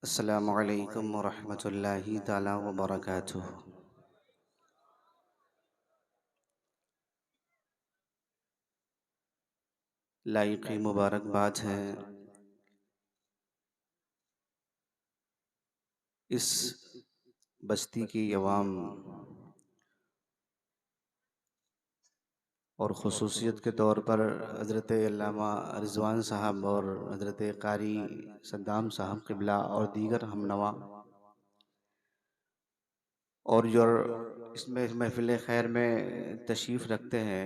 अस्सलामु अलैकुम वरहमतुल्लाहि ताला वबरकातुह। लाइक़ मुबारकबाद है इस बस्ती की अवाम और ख़ुसूसियत के तौर पर हज़रत अल्लामा रिज़वान साहब और हज़रत क़ारी सद्दाम साहब क़िबला और दीगर हमनवा और जो इसमें महफ़िल खैर में तशरीफ़ रखते हैं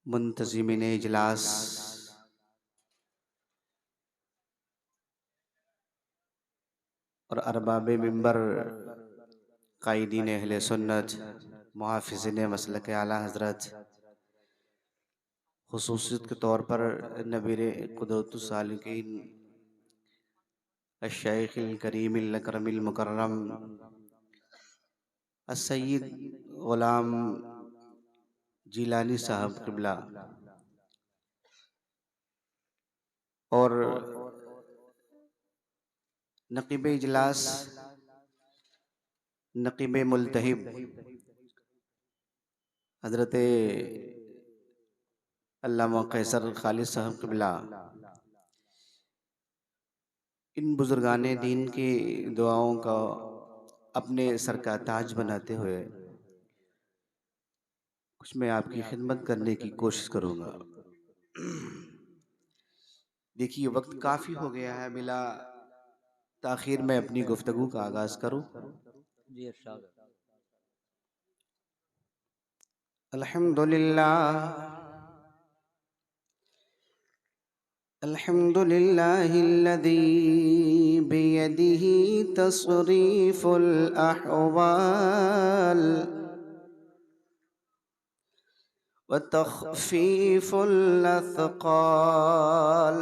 मुंतज़िमीन इजलास और अरबाब मिंबर कायदीन अहले सुन्नत मुहाफ़िज़ीन मसलक आला हज़रत ख़ुसूसियत के तौर पर नबीर क़ुदरतुस सालिकीन अश-शैख़िल करीमिल अकरमिल मुकर्रम अस्सय्यिद ग़ुलाम जिलानी साहब क़िबला और नक़ीब इजलास नक़ीब मुल्तहिब हज़रत अल्लामा कैसर खालिद साहब क़िबला इन बुज़ुर्गाने दीन की दुआओं का अपने सर का ताज बनाते हुए कुछ मैं आपकी खिदमत करने की कोशिश करूँगा। देखिए वक्त काफ़ी हो गया है, बिला ताख़ीर मैं अपनी गुफ्तगू का आगाज़ करूँ। जी इरशाद। अल्हम्दुलिल्लाह अल्हम्दुलिल्लाहिल्लज़ी बियदिही तस्रीफ़ुल अहवाल व तख़फ़ीफ़ुल अथक़ाल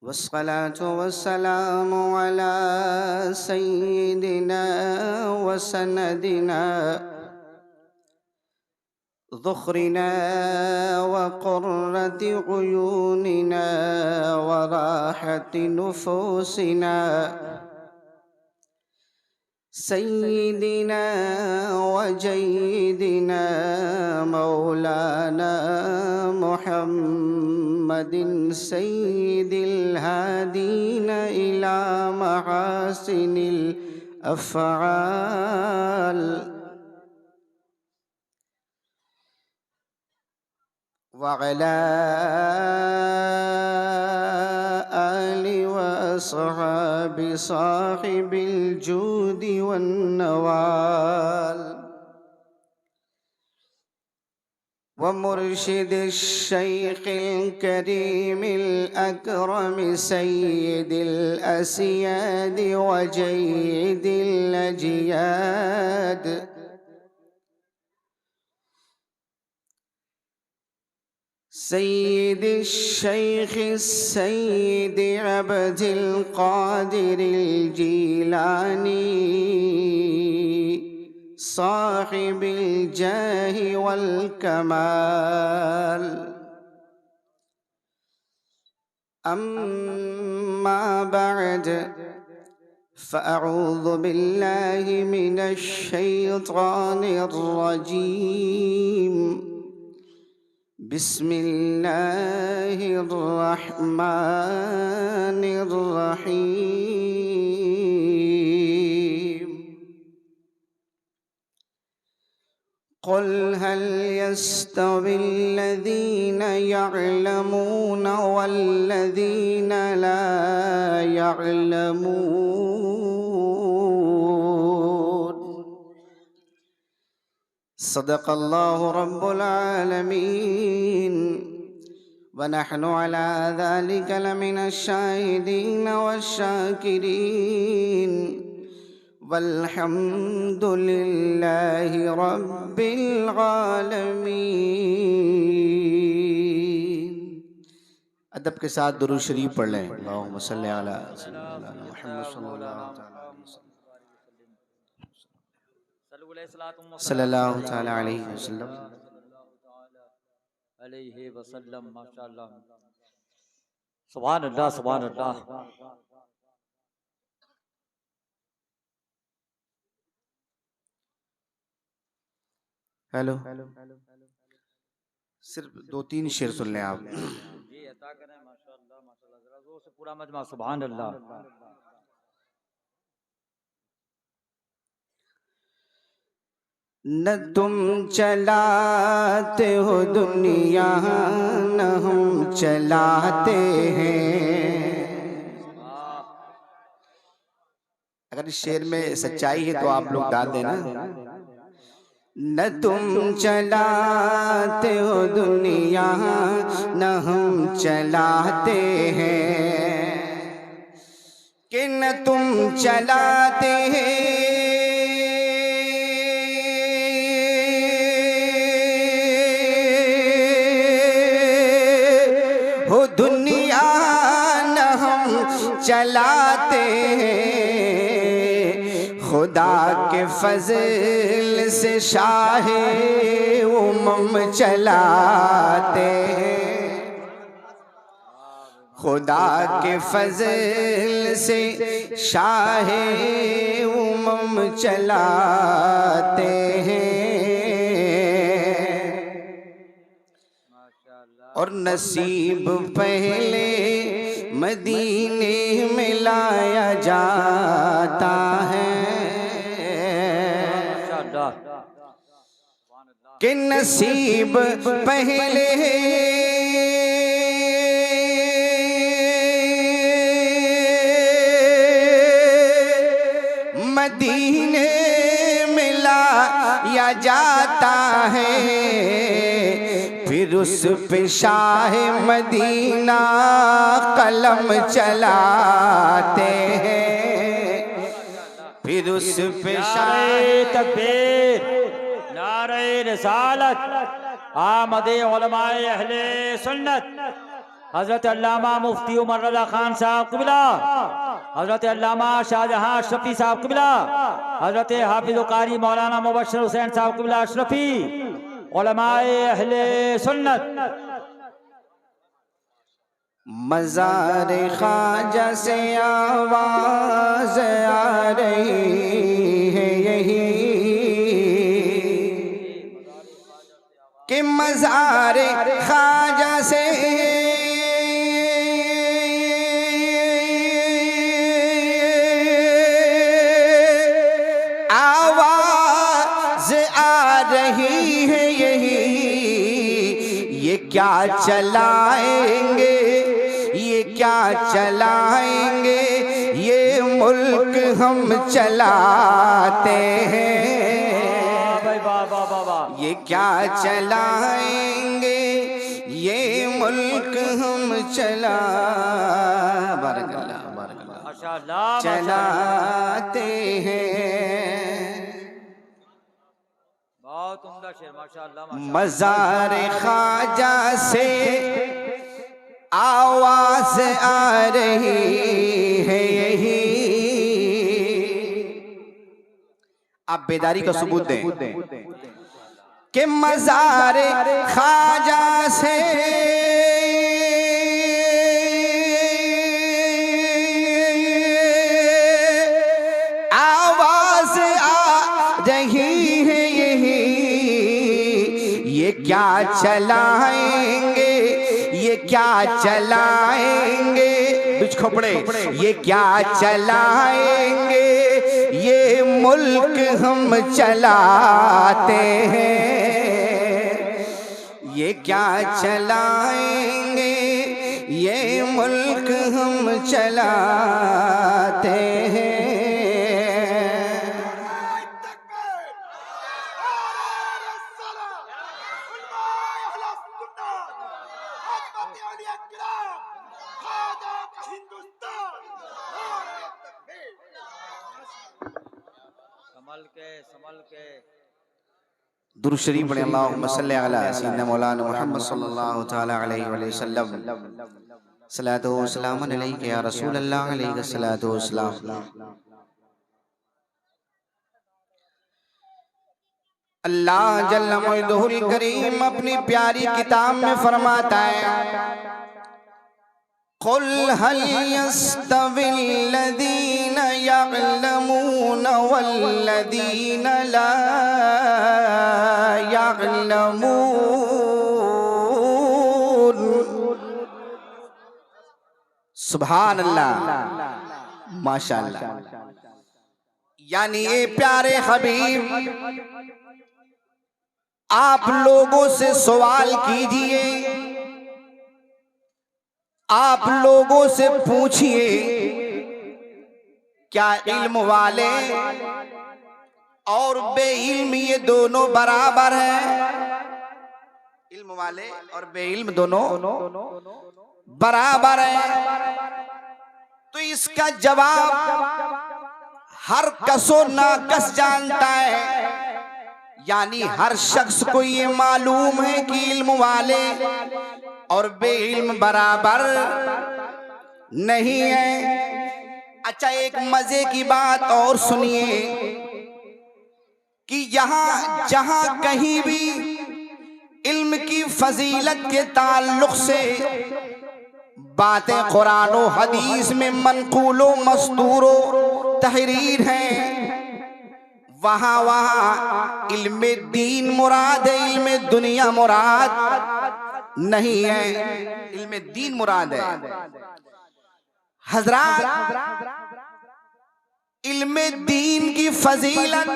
वस्सलातु वस्सलामु अला सय्यिदिना व सनदिना ज़ुख़रिना व क़ुर्रति उयूनिना व राहति नुफ़ूसिना सय्यिदिना व जय्यिदिना मौलाना मुहम्मदिन सय्यिदिल हादीना इला महासिनिल अफ़आल वअला आलि व अस्हाबि साहिबिल जूदि वन्नवाल व मुर्शिदिश शैख़िल करीमिल अकरम सय्यिदिल अस्याद व जय्यिदिल अजियाद सय्यिदिश शैख़ सय्यिद अब्दिल क़ादिरिल जीलानी साहिबिल जाहि वल कमाल अम्मा बअद फ़अऊज़ु बिल्लाहि मिनश शैतानिर रजीम बिस्मिल्लाहिर रहमानिर रहीम क़ुल हल यस्तविल्लज़ीन यअलमून वल्लज़ीन ला यअलमून सदक़ल्लाहु रब्बुल आलमीन व नहनु अला ज़ालिका लमिनश शाहिदीन वश्शाकिरीन वल्हम्दुलिल्लाहि रब्बिल आलमीन। अदब के साथ दुरूद शरीफ पढ़ लें। अल्लाहुम्मा सल्लि अला सय्यिदिना मुहम्मद सल्लल्लाहु तआला अलैहि वसल्लम सल्लल्लाहु तआला अलैहि वसल्लम। अलैहि वसल्लम माशाअल्लाह। सुभान अल्लाह, सुभान अल्लाह। हेलो, सिर्फ 2-3 शेर सुन लें आप। जी अता करें, माशाअल्लाह माशाअल्लाह। जरा जोर से पूरा मजमा सुभान अल्लाह। न तुम चलाते हो दुनिया, न हम चलाते हैं। अगर इस शेर में सच्चाई है तो आप लोग डाल देना। न तुम चलाते हो दुनिया, न हम चलाते हैं, कि न तुम चलाते हैं हो दुनिया, न हम चलाते हैं। खुदा के फजल से शाहे उमम चलाते हैं। खुदा के फजल से शाहे उमम चलाते हैं। और नसीब पहले मदीने में लाया जाता है, कि नसीब पहले मदीने में लाया जाता है, फिर उस पे शाह मदीना कलम चलाते हैं। फिर उस पे शाह तकबीर, नारे रिसालत, आमदे उलमाए अहले सुन्नत, हजरत अल्लामा मुफ्ती उमर रज़ा खान साहब क़िबला, हजरत अल्लामा शाहजहां अशरफी साहब क़िबला, हजरत हाफिज़ कारी मौलाना मुबश्शिर हुसैन साहब क़िबला अशरफी, उलमाए अहले सुन्नत। मज़ार ख्वाजा से आवाज़ आ रही है यही, कि मज़ार ख्वाजा से आवाज़ आ रही है यही। ये क्या चलाएंगे, ये क्या चलाएंगे, ये मुल्क हम चलाते हैं। ये क्या चलाएंगे, ये मुल्क हम चलाते हैं। बहुत उम्दा शेर, माशाअल्लाह। मज़ार ख्वाजा से आवाज़ आ रही है यही। आप बेदारी का सबूत दें कि मज़ार ख्वाजा से आवाज़ आ रही है यही। ये क्या चलाएंगे, ये क्या चलाएंगे, बिच खोपड़े, ये क्या चलाएंगे, ये मुल्क हम चलाते हैं। ये क्या चलाएंगे, ये मुल्क हम चलाते हैं। संभल के दुरूद शरीफ पढ़ें। अल्लाहुम्मा सल्लि अला सय्यिदना मौलाना मुहम्मद सल्लल्लाहु तआला अलैहि वसल्लम। सलातो व सलाम अलैका या रसूल अल्लाह, अलैका सलातो व सलाम। अल्लाह जल्ल मौलहुल करीम अपनी प्यारी किताब में फरमाता है, कुल हल यस्तविल्लज़ीन यअलमून वल्लज़ीन ला यअलमून। सुभान अल्लाह, माशाअल्लाह। यानी ये प्यारे हबीब, आप लोगों से सवाल कीजिए, आप लोगों से पूछिए, क्या इल्म वाले और बेइल्म ये दोनों बराबर हैं? इल्म वाले और बेइल्म दोनों बराबर हैं। तो इसका जवाब हर कसो नाकस जानता है। यानी हर शख्स को ये मालूम है कि इल्म वाले और बेइल्म बराबर नहीं है। अच्छा, एक मजे की बात और सुनिए कि यहाँ जहाँ कहीं भी इल्म की फजीलत के ताल्लुक से बातें कुरान और हदीस में मनकूलो मस्तूरो तहरीर हैं, वहाँ वहाँ इल्म दीन मुराद है, इल्म दुनिया मुराद नहीं है, इल्म दीन मुराद है। हजरात, इल्म दीन की फजीलत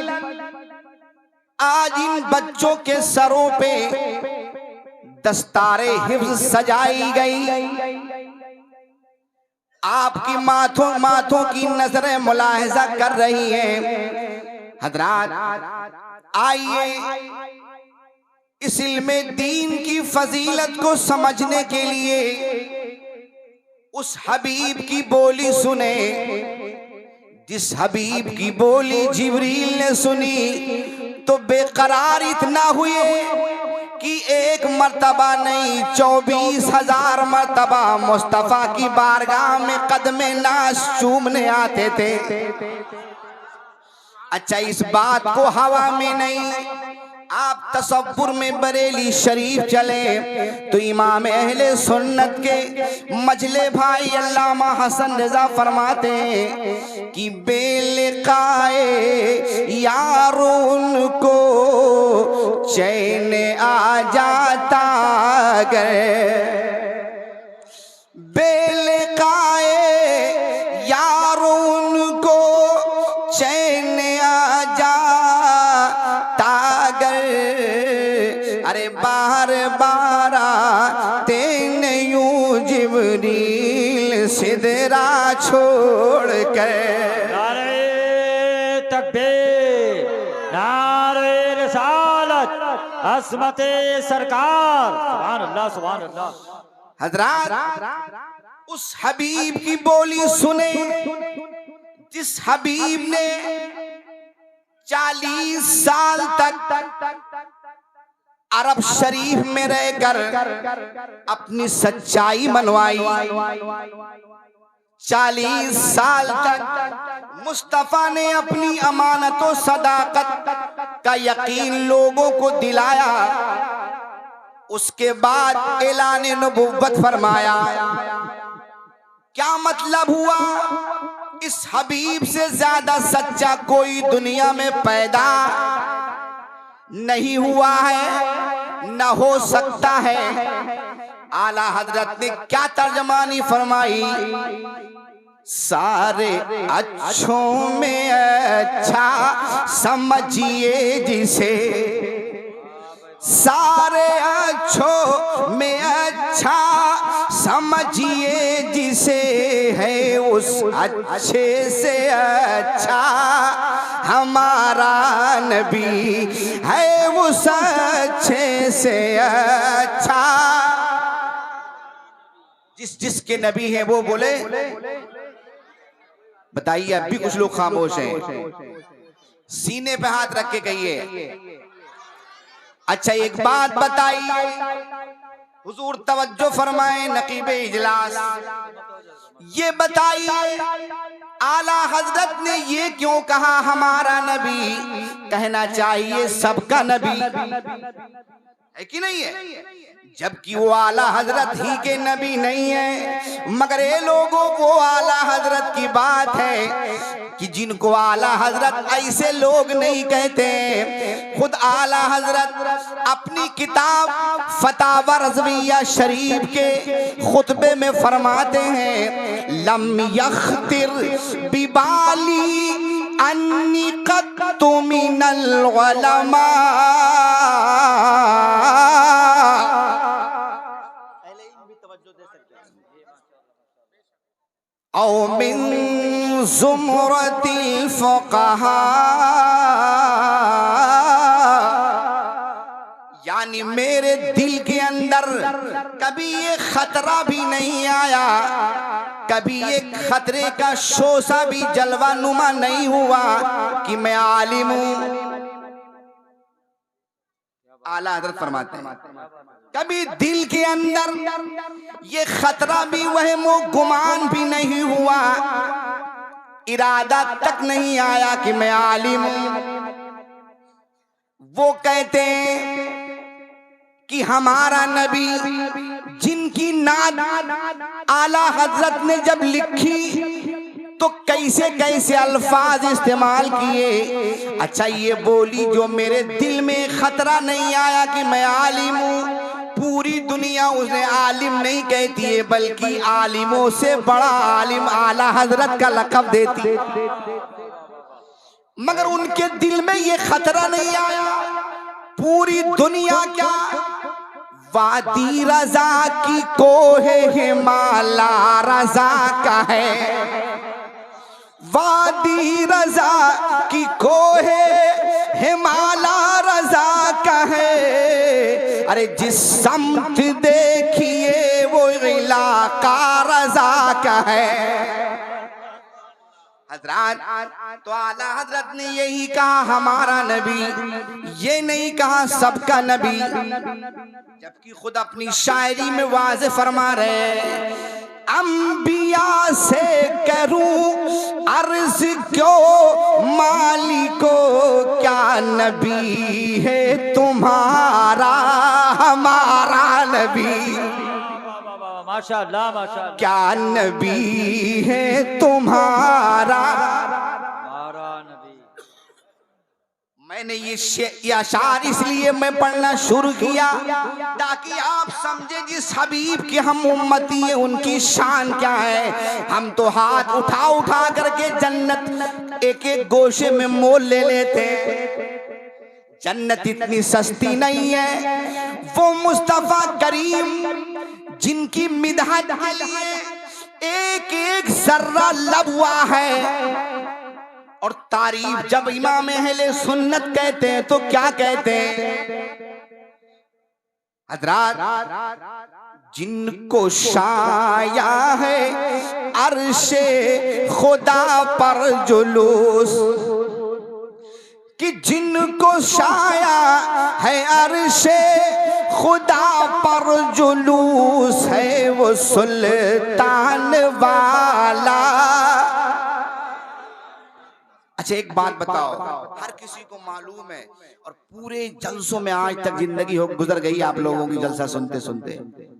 आज इन बच्चों के सरों पे दस्तारे हिफ्ज़ सजाई गई। आपकी माथों की नजरें मुलाहिजा कर रही हैं। हजरात, आइए इस इल्म दीन की फजीलत को समझने के लिए उस हबीब की बोली सुने, जिस हबीब की बोली जिब्रील ने सुनी तो बेकरार इतना हुए कि एक मर्तबा नहीं 24,000 मर्तबा मुस्तफा की बारगाह में कदमे नाश चूमने आते थे। अच्छा, इस बात को हवा में नहीं, आप तसव्वुर में बरेली शरीफ चले तो इमाम अहले सुन्नत के मजले भाई अल्लामा हसन रजा फरमाते हैं कि बेलिकाए यारों को चैन आ जाता गए, बेलिकाए यारों को चैन आ जाता गए। अरे बार बार तेने यूं जिब्रील सिदरा छोड़ कर। नारे तकबीर, नारे रिसालत, अस्मते सरकार, सुभान अल्लाह सुभान अल्लाह। हजरात, उस हबीब की बोली सुने जिस हबीब ने 40 साल तक अरब शरीफ में रहकर अपनी सच्चाई मनवाई। 40 साल तक मुस्तफा ने अपनी अमानत और सदाकत का यकीन लोगों को दिलाया। उसके बाद ऐलान नबुव्वत फरमाया। क्या मतलब हुआ? इस हबीब से ज्यादा सच्चा कोई दुनिया में पैदा नहीं हुआ है, न हो सकता है। आला हजरत ने क्या तर्जमानी फरमाई? सारे अच्छों में अच्छा समझिए जिसे, सारे अच्छों में अच्छा समझिए जिसे, है उस अच्छे से अच्छा हमारा नबी, है उस अच्छे से अच्छा। जिसके नबी हैं वो बोले। बताइए, अब भी कुछ लोग खामोश हैं। सीने पे हाथ रख के कहिए। अच्छा, एक बात बताइए, हुजूर तवज्जो फरमाए नकीबे इजलास, ये बताइए आला हजरत ने ये क्यों कहा हमारा नबी? कहना चाहिए सबका नबी है कि नहीं है? जबकि वो आला हजरत ही के नबी नहीं है, मगर ये लोगों को आला हजरत की बात है कि जिनको आला हजरत ऐसे लोग नहीं कहते। खुद आला हजरत अपनी किताब फतावा रज़विया शरीफ के खुतबे में फरमाते हैं, लम यख्तिर बिबाली अन्नी क़त्तु मिनल उलमा औ मिन ज़ुमरतिल फ़ुक़हा, यानी मेरे दिल के अंदर कभी ये खतरा भी नहीं आया, कभी एक खतरे का शोसा भी जलवा नुमा नहीं हुआ कि मैं आलिम हूं। आला हज़रत फरमाते हैं कभी दिल के अंदर ये खतरा भी, वहमो गुमान भी नहीं हुआ, इरादा तक नहीं आया कि मैं आलिम हूं। वो कहते हैं कि हमारा नबी जिनकी नात आला हजरत ने जब लिखी तो कैसे कैसे अल्फाज इस्तेमाल किए। अच्छा ये बोली जो मेरे दिल में खतरा नहीं आया कि मैं आलिम हूँ, पूरी दुनिया उसे आलिम नहीं कहती है, बल्कि आलिमों से बड़ा आलिम आला हजरत का लक़ब देती, मगर उनके दिल में ये खतरा नहीं आया। पूरी दुनिया क्या वादी रजा की कोहे हिमाला रजा का है, वादी रजा की कोहे हिमाला रजा का है। अरे जिस समत देखिए वो इलाका रजा का है। हजरत तो आला हजरत ने यही कहा हमारा नबी, ये नहीं कहा सबका नबी, जबकि खुद अपनी शायरी में वाज़े फरमा रहे, अंबिया से करूं अर्ज क्यों मालिको, क्या नबी है तुम्हारा हमारा नबी, माशाअल्लाह माशाअल्लाह, क्या नबी है तुम्हारा हमारा नबी। मैंने ये अशार इसलिए मैं पढ़ना शुरू किया ताकि आप समझे जिस हबीब के हम उम्मती हैं उनकी शान क्या है। हम तो हाथ उठा उठा करके जन्नत एक एक गोशे में मोल ले लेते, जन्नत इतनी सस्ती नहीं है। वो मुस्तफा करीम जिनकी मिदहत के लिए एक एक जर्रा लब हुआ है, और तारीफ जब इमाम अहले सुन्नत कहते हैं तो क्या कहते हैं हजरात, जिनको शाया है अर्शे खुदा पर जुलूस, कि जिनको शाया है अर्शे खुदा पर जुलूस है, वो सुल्तान वाला। अच्छा एक बात बताओ, हर किसी को मालूम है और पूरे जलसों में आज तक जिंदगी हो गुजर गई आप लोगों की जलसा सुनते सुनते,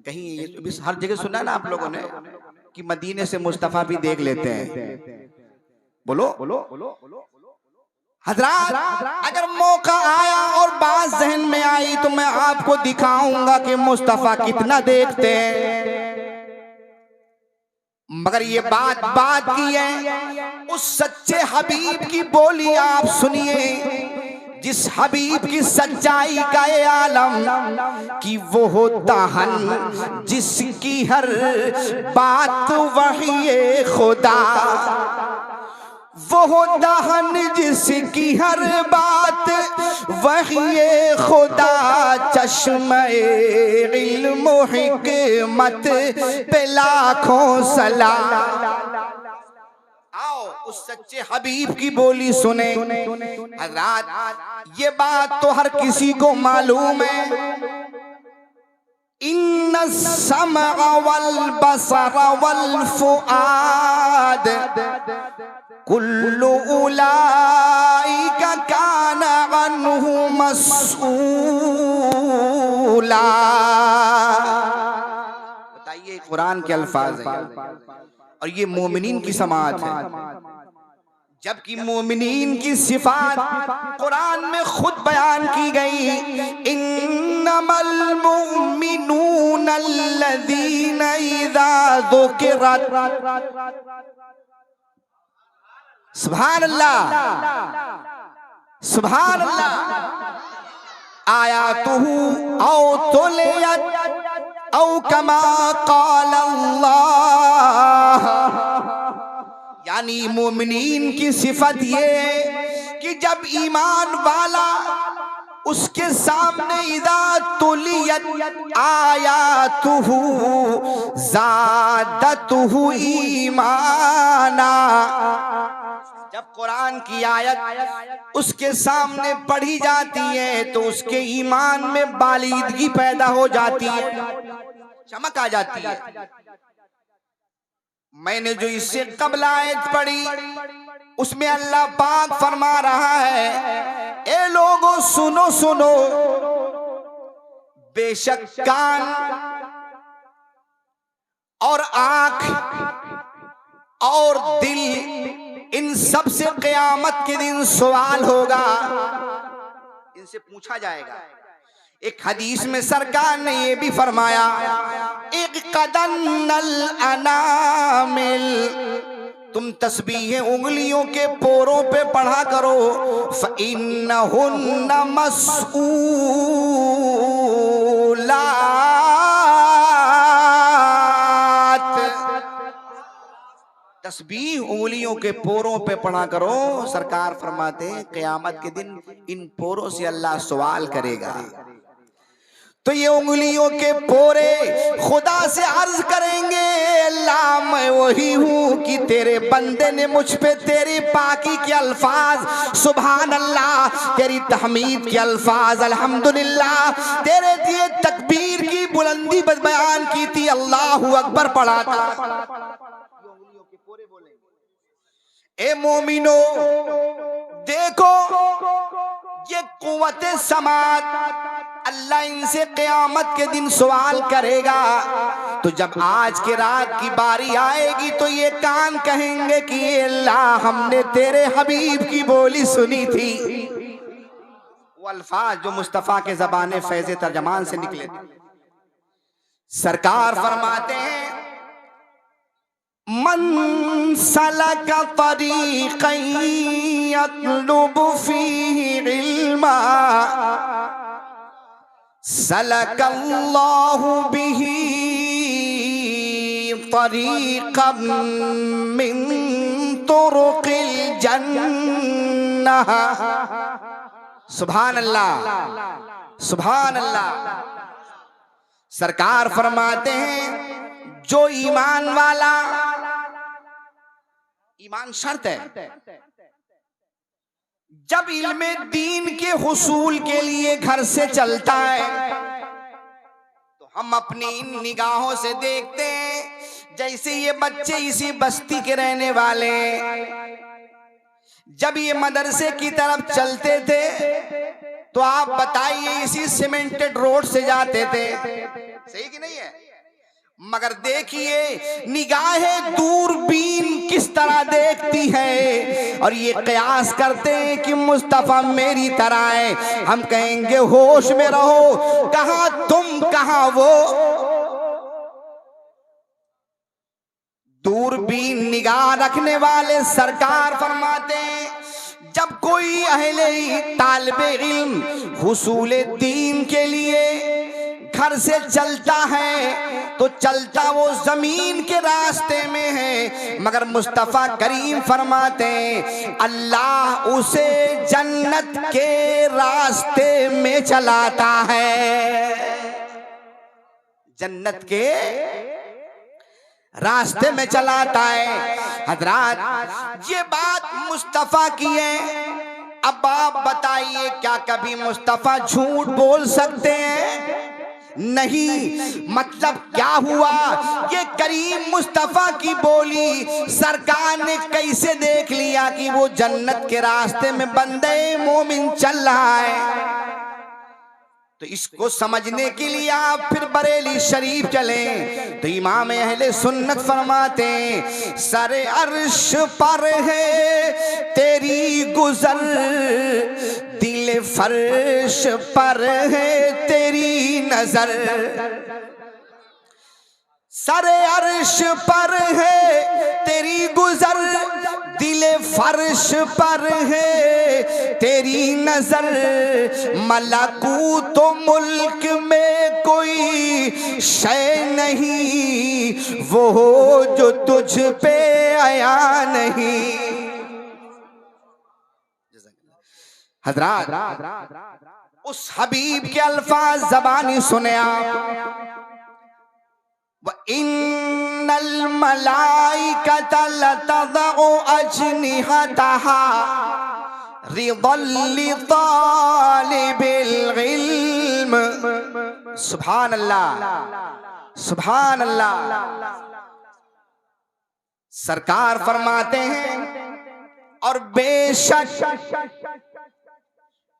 कहीं ये हर जगह सुना है ना आप लोगों ने कि मदीने से मुस्तफा भी देख लेते हैं। बोलो बोलो बोलो हजरात, अगर मौका आया और बात जहन में आई तो मैं आपको दिखाऊंगा कि मुस्तफा कितना देखते हैं। मगर ये बात की है उस सच्चे हबीब की बोली आप सुनिए, जिस हबीब की सच्चाई का ये आलम कि वो होता हन जिसकी हर बात वही खुदा, वो होता हन जिसकी हर बात वही खुदा, चश्मे इल्म हिकमत पे लाखों सलाम। आओ उस सच्चे हबीब की बोली सुने हज़रात, ये बात तो हर किसी को मालूम है। इन्ना समअ वल बसर वल फुआद कुल्लु उलाइका काना अन्हु मस्ऊला। कुरान के अल्फाज हैं और ये मोमिनीन की समात है, जबकि मोमिनीन की सिफात कुरान में खुद बयान की गई। इन्नमल मुमिनूना अल्लज़ीना इज़ा ज़ुकिरत, सुभान अल्लाह सुभान अल्लाह, आयातुहु औ तुलियत औ कमा क़ाल अल्लाह। यानी मोमिनीन की सिफत ये कि जब ईमान वाला उसके सामने इज़ा तुलियत आयातुहु ज़ादतुहु ईमाना, जब कुरान की आयत उसके सामने पढ़ी जाती है तो उसके ईमान में बालिदगी पैदा हो जाती है, चमक आ जाती है। मैंने जो इससे कबल आयत पढ़ी उसमें अल्लाह पाक फरमा रहा है, ए लोगों सुनो सुनो, बेशक कान और आंख और दिल इन सब से क़यामत के दिन सवाल होगा, इनसे पूछा जाएगा। एक हदीस में सरकार ने ये भी फरमाया, एक कदन्नल अनामिल, तुम तस्बीह उंगलियों के पोरों पे पढ़ा करो, फ़इन्नहुन्ना मस्ऊलात, तस्बीह उंगलियों के पोरों पे पढ़ा करो। सरकार फरमाते हैं क़यामत के दिन इन पोरों से अल्लाह सवाल करेगा। तो ये उंगलियों के पोरे खुदा से अर्ज करेंगे, अल्लाह मैं वही हूँ कि तेरे बंदे ने मुझ पे तेरी पाकी के अल्फाज सुभान अल्लाह, तेरी तहमीद के अल्फाज अल्हम्दुलिल्लाह, तेरे दिए तकबीर की बुलंदी बयान की थी, अल्लाहु अकबर पढ़ा था। ए मोमिनो देखो, ये कुव्वते समात अल्लाह इनसे क़यामत के दिन सवाल करेगा। तो जब आज के रात की बारी आएगी तो ये कान कहेंगे कि अल्लाह हमने तेरे हबीब की बोली सुनी थी, वो अल्फाज जो मुस्तफ़ा के ज़बाने फैज़े तर्जमान से निकले थे। सरकार फरमाते हैं, मन सलका तरीक़न यत्लुबु फ़ीही इल्मा सलकल्लाहु बिही तरीक़न मिन तुरुक़िल जन्नह। सुभान अल्लाह सुभान अल्लाह। सरकार फरमाते हैं, जो ईमान वाला, ईमान शर्त है, जब इल्मे दीन के हुसूल के लिए घर से चलता है तो हम अपनी इन निगाहों से देखते हैं जैसे ये बच्चे इसी बस्ती के रहने वाले हैं, जब ये मदरसे की तरफ चलते थे तो आप बताइए इसी सीमेंटेड रोड से जाते थे, सही कि नहीं है? मगर देखिए निगाहें दूरबीन किस तरह देखती है और ये कयास करते हैं कि मुस्तफ़ा मेरी तरह है। हम कहेंगे होश में रहो, कहाँ तुम कहाँ वो। दूरबीन निगाह रखने वाले सरकार फरमाते हैं, जब कोई अहले तालिबे इल्म हुसूले दीन के लिए घर से चलता है तो चलता वो जमीन के रास्ते में है, मगर मुस्तफ़ा करीम फरमाते हैं अल्लाह उसे जन्नत के रास्ते में चलाता है, जन्नत के रास्ते में चलाता है। हजरात ये बात मुस्तफ़ा की है। अब आप बताइए क्या कभी मुस्तफ़ा झूठ बोल सकते हैं? नहीं। मतलब क्या हुआ, ये करीम मुस्तफ़ा की बोली सरकार ने कैसे देख लिया कि वो जन्नत के रास्ते में बंदे मोमिन चल रहा है। तो इसको समझने के लिए आप फिर बरेली शरीफ चले तो इमाम अहले सुन्नत फरमाते सरे अर्श पर है तेरी गुजर, दिल फर्श पर है तेरी नजर। सरे अर्श पर है तेरी गुजर, दिल फर्श पर है तेरी नजर। मलकूत तो मुल्क में कोई शय नहीं, वो जो तुझ पे आया नहीं। हजरात उस हबीब के अल्फाज ज़बानी सुने आप। व इन्नल मलाइकत लतदउ अजनिहतहा रिदल लितालिबिल इल्म। सुभान अल्लाह, सुभान अल्लाह। सरकार फरमाते हैं और बेशक,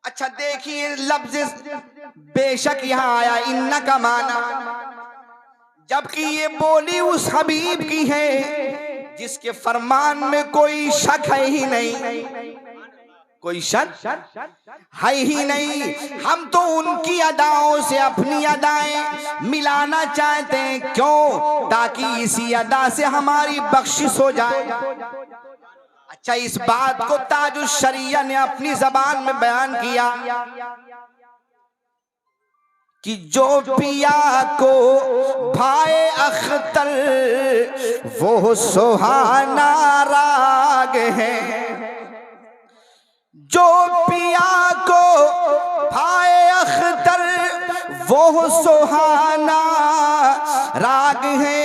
अच्छा देखिए लफ्ज बेशक यहां आया इन्ना का माना, जबकि ये बोली उस हबीब की है जिसके फरमान में कोई शक है ही नहीं, कोई शक है ही नहीं। हम तो उनकी अदाओं से अपनी अदाएं मिलाना चाहते हैं, क्यों? ताकि इसी अदा से हमारी बख्शिश हो जाए। अच्छा, इस बात को ताजुश शरिया ने अपनी जबान में बयान किया कि जो पिया को भाए अख्तर वो सुहाना राग है, जो पिया को भाए अख्तर वो सुहाना राग है।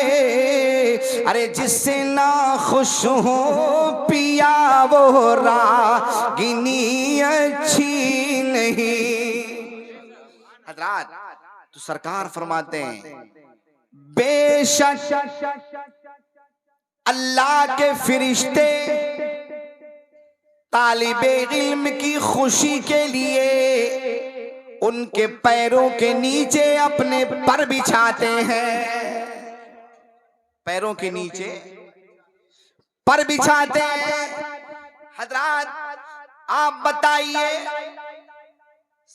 अरे जिससे ना खुश हो पिया वो रागिनी अच्छी नहीं। हजरात तो सरकार फरमाते हैं बेशक अल्लाह के फिरिश्ते तालिबे इल्म की खुशी के लिए उनके पैरों के नीचे अपने पर बिछाते हैं, पैरों के नीचे पर बिछाते हैं। हजरात आप बताइए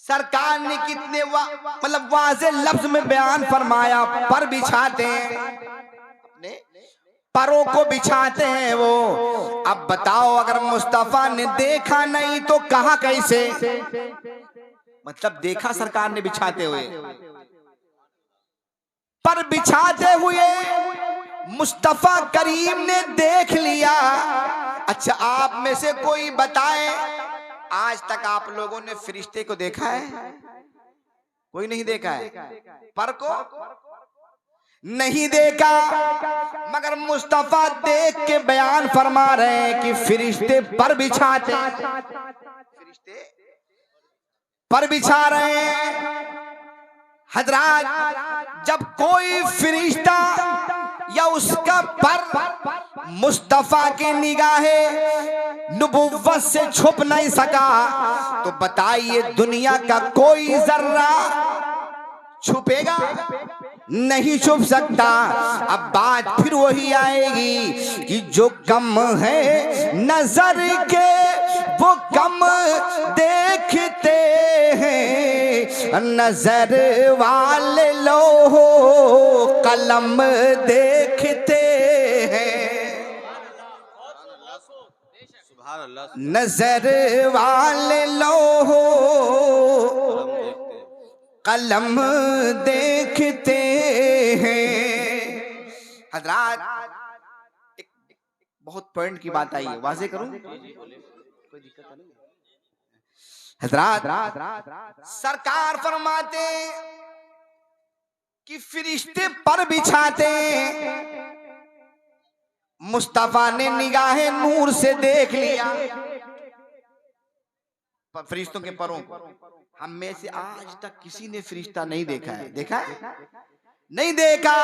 सरकार ने कितने मतलब वाज़े लफ्ज में बयान फरमाया, पर बिछाते हैं, अपने परों को बिछाते हैं वो। अब बताओ अगर मुस्तफा ने देखा नहीं तो कहा कैसे? मतलब देखा सरकार ने बिछाते हुए, पर बिछाते हुए मुस्तफा करीम ने देख लिया। अच्छा आप में से कोई बताए आज तक आप लोगों ने फरिश्ते को देखा है? कोई नहीं देखा है, पर को नहीं देखा, मगर मुस्तफा देख के बयान फरमा रहे हैं कि फरिश्ते पर बिछाते, फरिश्ते पर बिछा रहे हैं। हजरात जब कोई फरिश्ता या उसका पर मुस्तफा के निगाहे नबुव्वत से छुप नहीं सका, तो बताइए दुनिया का कोई जर्रा छुपेगा? नहीं छुप सकता। अब बात फिर वही आएगी कि जो कम है नजर के वो कम देखते हैं, नजर वाले लो कलम देखते हैं, नजर वाले लो कलम देखते हैं। हजरात एक बहुत पॉइंट की बात आई है, वाज़े करूं? कोई दिक्कत नहीं। हजरात सरकार फरमाते कि फरिश्ते पर बिछाते, मुस्तफा ने निगाहे नूर से देख लिया फरिश्तों के परों को। हम में से आज तक किसी ने फरिश्ता नहीं देखा है, देखा है? नहीं देखा।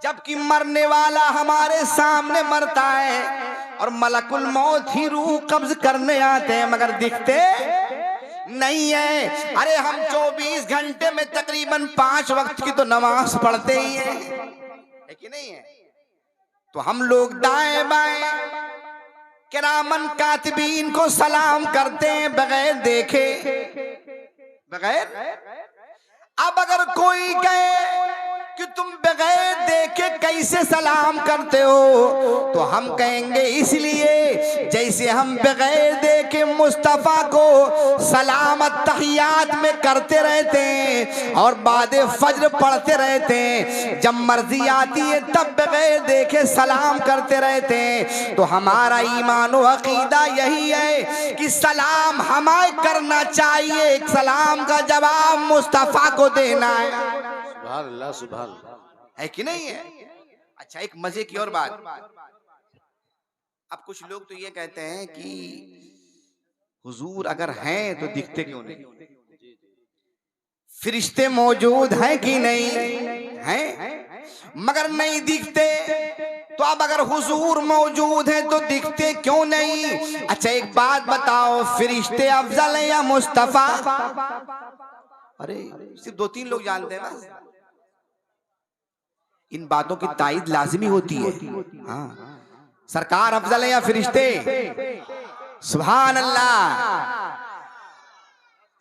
जबकि मरने वाला हमारे सामने मरता है और मलकुल मौत ही रूह कब्ज करने आते हैं, मगर दिखते नहीं है। अरे हम 24 घंटे में तकरीबन 5 वक्त की तो नमाज पढ़ते ही है कि नहीं है? तो हम लोग दाएं बाएं किरामन कातिबीन को सलाम करते हैं बगैर देखे, बगैर। अब अगर कोई कहे कि तुम बगैर देखे कैसे सलाम करते हो, तो हम कहेंगे इसलिए जैसे हम बगैर देखे मुस्तफा को सलाम तहियात में करते रहते हैं और बाद फज्र पढ़ते रहते हैं, जब मर्जी आती है तब बगैर देखे सलाम करते रहते हैं। तो हमारा ईमान व अकीदा यही है कि सलाम हमें करना चाहिए, एक सलाम का जवाब मुस्तफा को देना है। अल्लाह सुभान अल्लाह, है कि नहीं है? अच्छा, एक मजे की और बात। अब कुछ लोग तो ये कहते हैं कि हुजूर अगर हैं तो दिखते क्यों नहीं? फरिश्ते मौजूद हैं कि नहीं हैं, मगर नहीं दिखते। तो अब अगर हुजूर मौजूद हैं तो दिखते क्यों नहीं? अच्छा एक बात बताओ, फरिश्ते अफजल है या मुस्तफा? अरे सिर्फ 2-3 लोग जानते हैं बस। इन बातों की तायीद लाजिमी होती है। हाँ, सरकार अफजल है या फरिश्ते? सुभान अल्लाह।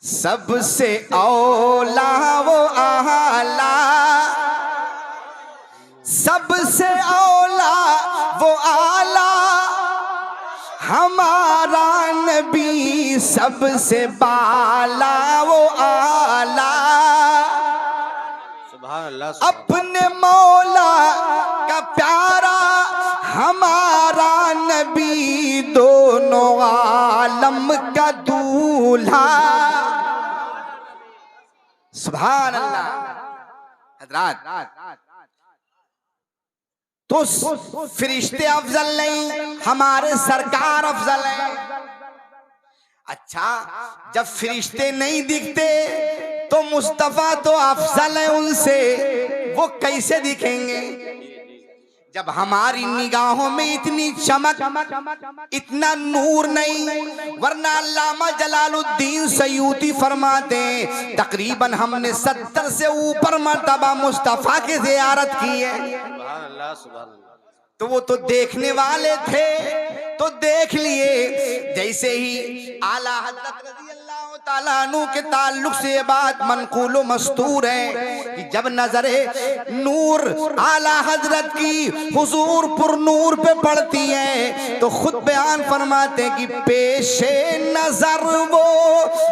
सबसे औला वो आला, सबसे औला वो आला, हमारा नबी सबसे बाला वो आला। सुभान अल्लाह। अपने मौला का प्यारा हमारा नबी, दोनों आलम का दूल्हा। सुभान अल्लाह। हज़रात, तो फरिश्ते अफजल नहीं, हमारे सरकार अफजल है। अच्छा, जब फरिश्ते नहीं दिखते तो मुस्तफा तो अफजल है उनसे, वो कैसे दिखेंगे? जब हमारी निगाहों में इतनी चमक, इतना नूर नहीं। वरना अल्लामा जलालुद्दीन सयूती फरमाते हैं तकरीबन हमने 70 से ऊपर मर्तबा मुस्तफा की ज़ियारत की है। सुभान अल्लाह सुभान अल्लाह। तो वो तो देखने वाले थे तो देख लिए। जैसे ही आला हज़रत रज़ी अल्लाह ताला अन्हु के ताल्लुक से ये बात मनकूल मस्तूर है कि जब नजरे नूर आला हजरत की हुजूर पुर नूर पे पड़ती है तो खुद बयान फरमाते कि पेशे नजर वो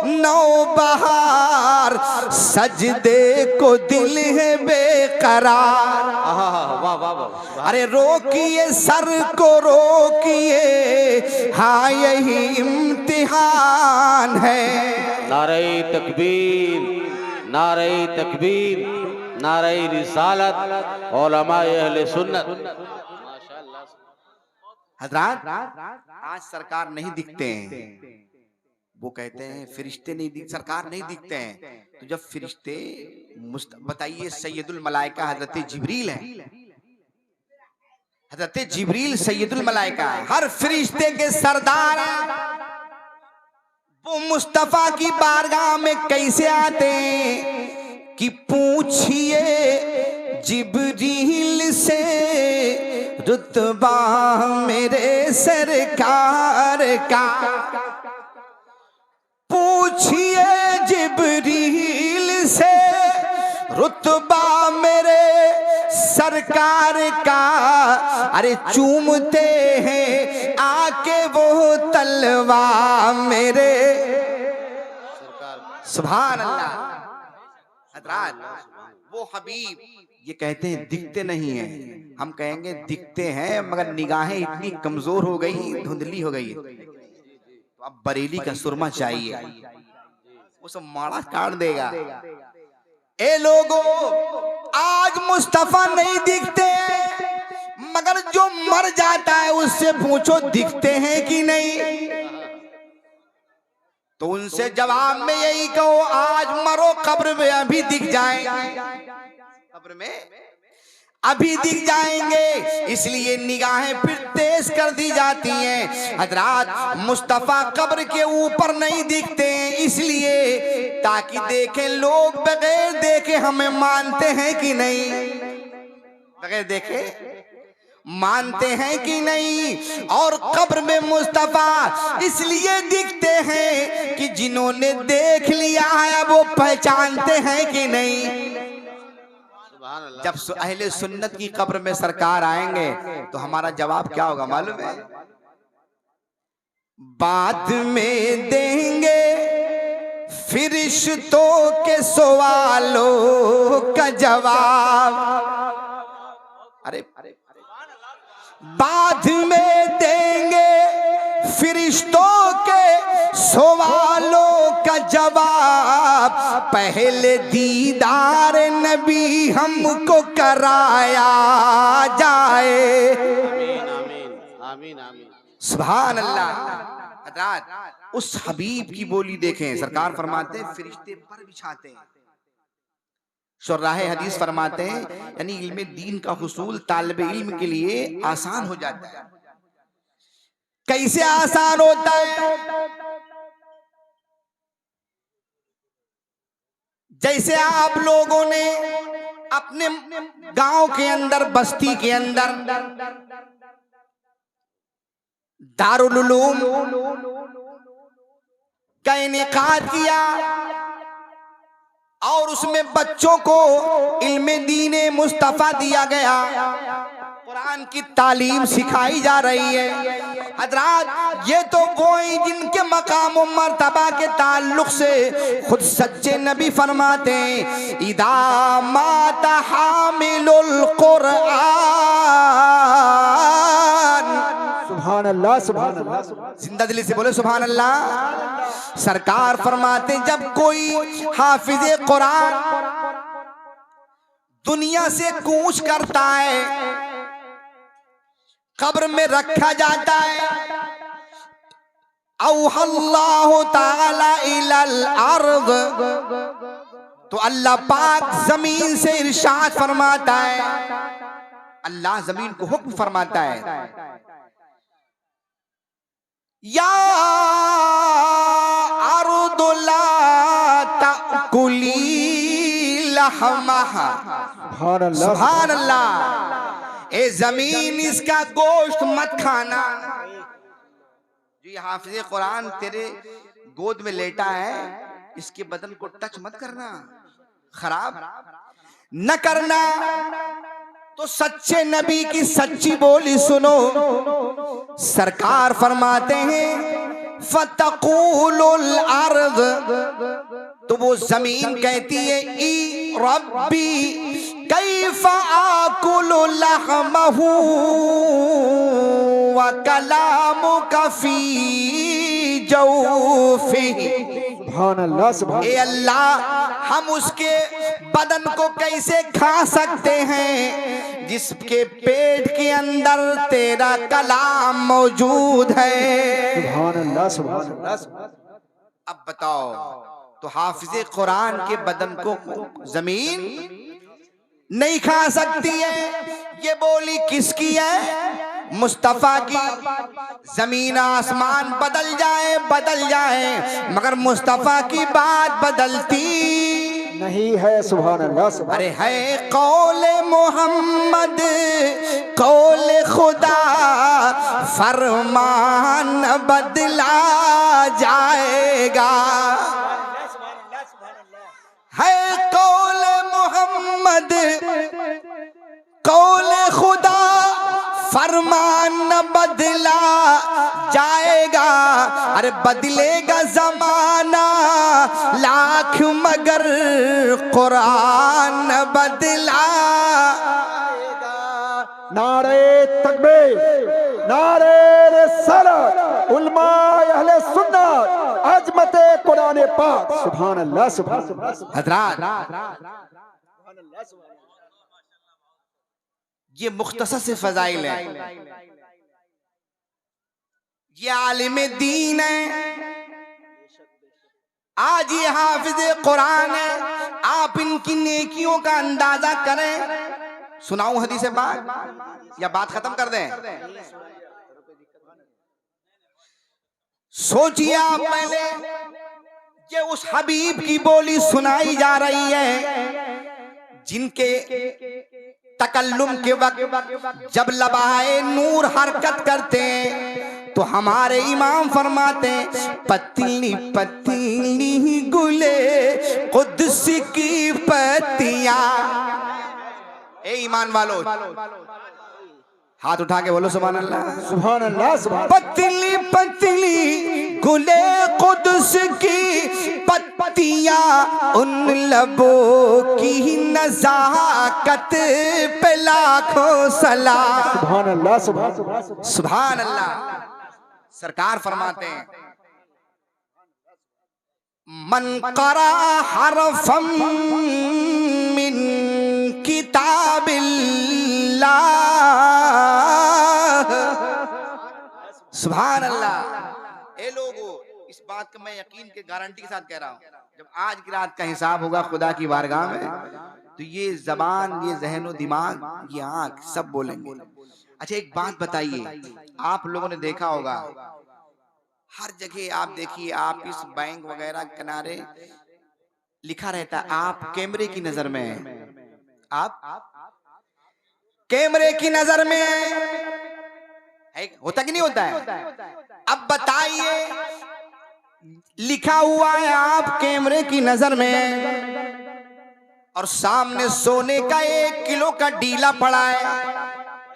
नौबहार, सजदे को दिल है बेकरार। वाह वाह वाह। अरे रोकिए सर को रोकिए, हाँ यही इम्तिहान है। नारे तकबीर, नारे तकबीर, नारे रिसालत, उलमाए अहले सुन्नत। माशाअल्लाह। हजरात, आज सरकार नहीं दिखते हैं, वो कहते हैं फरिश्ते नहीं दिख, सरकार नहीं दिखते हैं। तो जब फरिश्ते बताइए सैयदुल मलाइका हजरत जिब्रील हैं, हजरत जिब्रील सैयदुल मलाइका है, हर फरिश्ते के सरदार हैं। वो मुस्तफा की बारगाह में कैसे आते हैं कि पूछिए जिब्रील से रुतबा मेरे सरकार का, पूछिए जिब्रील से रुतबा मेरे सरकार का। अरे चूमते हैं आके वो तलवा मेरे सरकार। सुभान अल्लाह। हज़रात, वो हबीब ये कहते हैं दिखते नहीं हैं, हम कहेंगे दिखते हैं मगर निगाहें इतनी कमजोर हो गई, धुंधली हो गई। तो अब बरेली का सुरमा चाहिए, वो सब माड़ा काट देगा। ए लोगों, आज मुस्तफा नहीं दिखते मगर जो मर जाता है उससे पूछो दिखते हैं कि नहीं। तो उनसे जवाब में यही कहो आज मरो कब्र में अभी दिख जाए, कब्र में अभी दिख जाएंगे। इसलिए निगाहें फिर तेज कर दी जाती हैं। हजरात, मुस्तफा कब्र के ऊपर नहीं दिखते हैं इसलिए ताकि देखें लोग बगैर देखे हमें मानते हैं कि नहीं, बगैर देखे मानते हैं कि नहीं। और कब्र में मुस्तफा इसलिए दिखते हैं कि जिन्होंने देख लिया है वो पहचानते हैं कि नहीं। सुभान अल्लाह। जब अहले सुन्नत की कब्र में सरकार आएंगे तो हमारा जवाब क्या होगा मालूम है? बाद में देंगे फरिश्तों के सवालों का जवाब। अरे बाद में देंगे फरिश्तों के सवालों का जवाब। पहले दीदार नबी हमको कराया जाए। आमीन आमीन आमीन आमीन। सुभान अल्लाह। हज़रात उस हबीब की बोली देखें, सरकार फरमाते हैं फरिश्ते पर बिछाते हैं। शुर्राह हदीस फरमाते हैं यानी इल्म दीन का हुसूल तालिब इल्म के लिए आसान हो जाता है। कैसे आसान होता है? जैसे आप लोगों ने अपने गांव के अंदर, बस्ती के अंदर दारुल उलूम का इनेकाद किया और उसमें बच्चों को इल्मे दीने मुस्तफा दिया गया, कुरान की तालीम सिखाई जा रही है। हज़रात ये तो वो हैं जिनके मकाम और मर्तबा के ताल्लुक से खुद सच्चे नबी फरमाते हैं इदा माता हामिलुल कुरान। सुभान अल्लाह सुभान अल्लाह। जिंदा दिली से बोले सुभान अल्लाह। सरकार फरमाते जब कोई हाफिज़े कुरान दुनिया से कूच करता है, कब्र में रखा जाता है, औहल्लाहु ताला इलल अर्द, तो अल्लाह पाक जमीन से इरशाद फरमाता है, अल्लाह जमीन को हुक्म फरमाता है या अर्दु ला ताकुली लहमहा। सुभान अल्लाह सुभान अल्लाह। ए जमीन इसका गोश्त मत खाना। जी हाफिज़े कुरान तेरे गोद में लेटा है, इसके बदन को टच मत करना, खराब न करना। तो सच्चे नबी की सच्ची बोली सुनो। सरकार फरमाते हैं फतकुलुल अर्द, तो वो जमीन कहती है ई रब्बी कैफ आकुलु लहमहु व कलामुका फी जौफिही। सुभान अल्लाह सुभान। ए अल्लाह हम उसके बदन को कैसे खा सकते हैं जिसके पेट के अंदर तेरा कलाम मौजूद है। सुभान अल्लाह सुभान अल्लाह। अब बताओ तो हाफिज़े कुरान के बदन को जमीन नहीं खा सकती है। ये बोली किसकी है? मुस्तफा की। जमीन आसमान बदल जाए मगर मुस्तफा की बात बदलती नहीं है। सुभान अल्लाह सुभान। अरे है कौले मोहम्मद कौले खुदा, फरमान बदला जाएगा। है कौले मोहम्मद कौले खुदा, फरमान न बदला जाएगा। अरे बदलेगा जमाना लाख मगर कुरान न बदला। नारे तकबीर, नारे रिसालत, उलमा अहले सुन्नत, अजमते कुरान पाक। सुभान अल्लाह सुभान अल्लाह। हज़रात ये मुख्तसर से फजाइल है, ये आलिम दीन है, आज ये हाफिज़े कुरान है। आप इनकी नेकियों का अंदाजा करें। सुनाऊं हदीस बात या बात खत्म कर दें? सोचिए आप पहले ये उस हबीब की बोली सुनाई जा रही है जिनके तकल्लुम के वक्त जब लबाए नूर हरकत करते हैं तो हमारे इमाम फरमाते हैं, पतली पतली गुले कुद्स की पत्तियां। ए ईमान वालों, हाथ उठा के बोलो सुभान अल्लाह। सुभान अल्लाह, सुभान पतली पतली गुले कुद्स की पत्तियां, उन लबों की नजाकत पे लाखों सलाम। सुभान अल्लाह, सुभान सुभान अल्लाह। सरकार फरमाते हैं, मन करा हरफम मिन किताबिल्लाह। सुभान अल्लाह। ए लोगों, इस बात का मैं यकीन के गारंटी के साथ कह रहा हूं, जब आज की रात का हिसाब होगा खुदा की बारगाह में तो ये जबान, ये जहन दिमाग, ये आंख सब बोलेंगे। अच्छा एक बात बताइए, आप लोगों ने देखा होगा हर जगह, आप देखिए, आप इस बैंक वगैरह किनारे लिखा रहता है आप कैमरे की नजर में हैं, आप कैमरे की नजर में है, होता कि नहीं होता है? अब बताइए, लिखा हुआ है आप कैमरे की नजर में और सामने सोने का 1 किलो का डीला पड़ा है,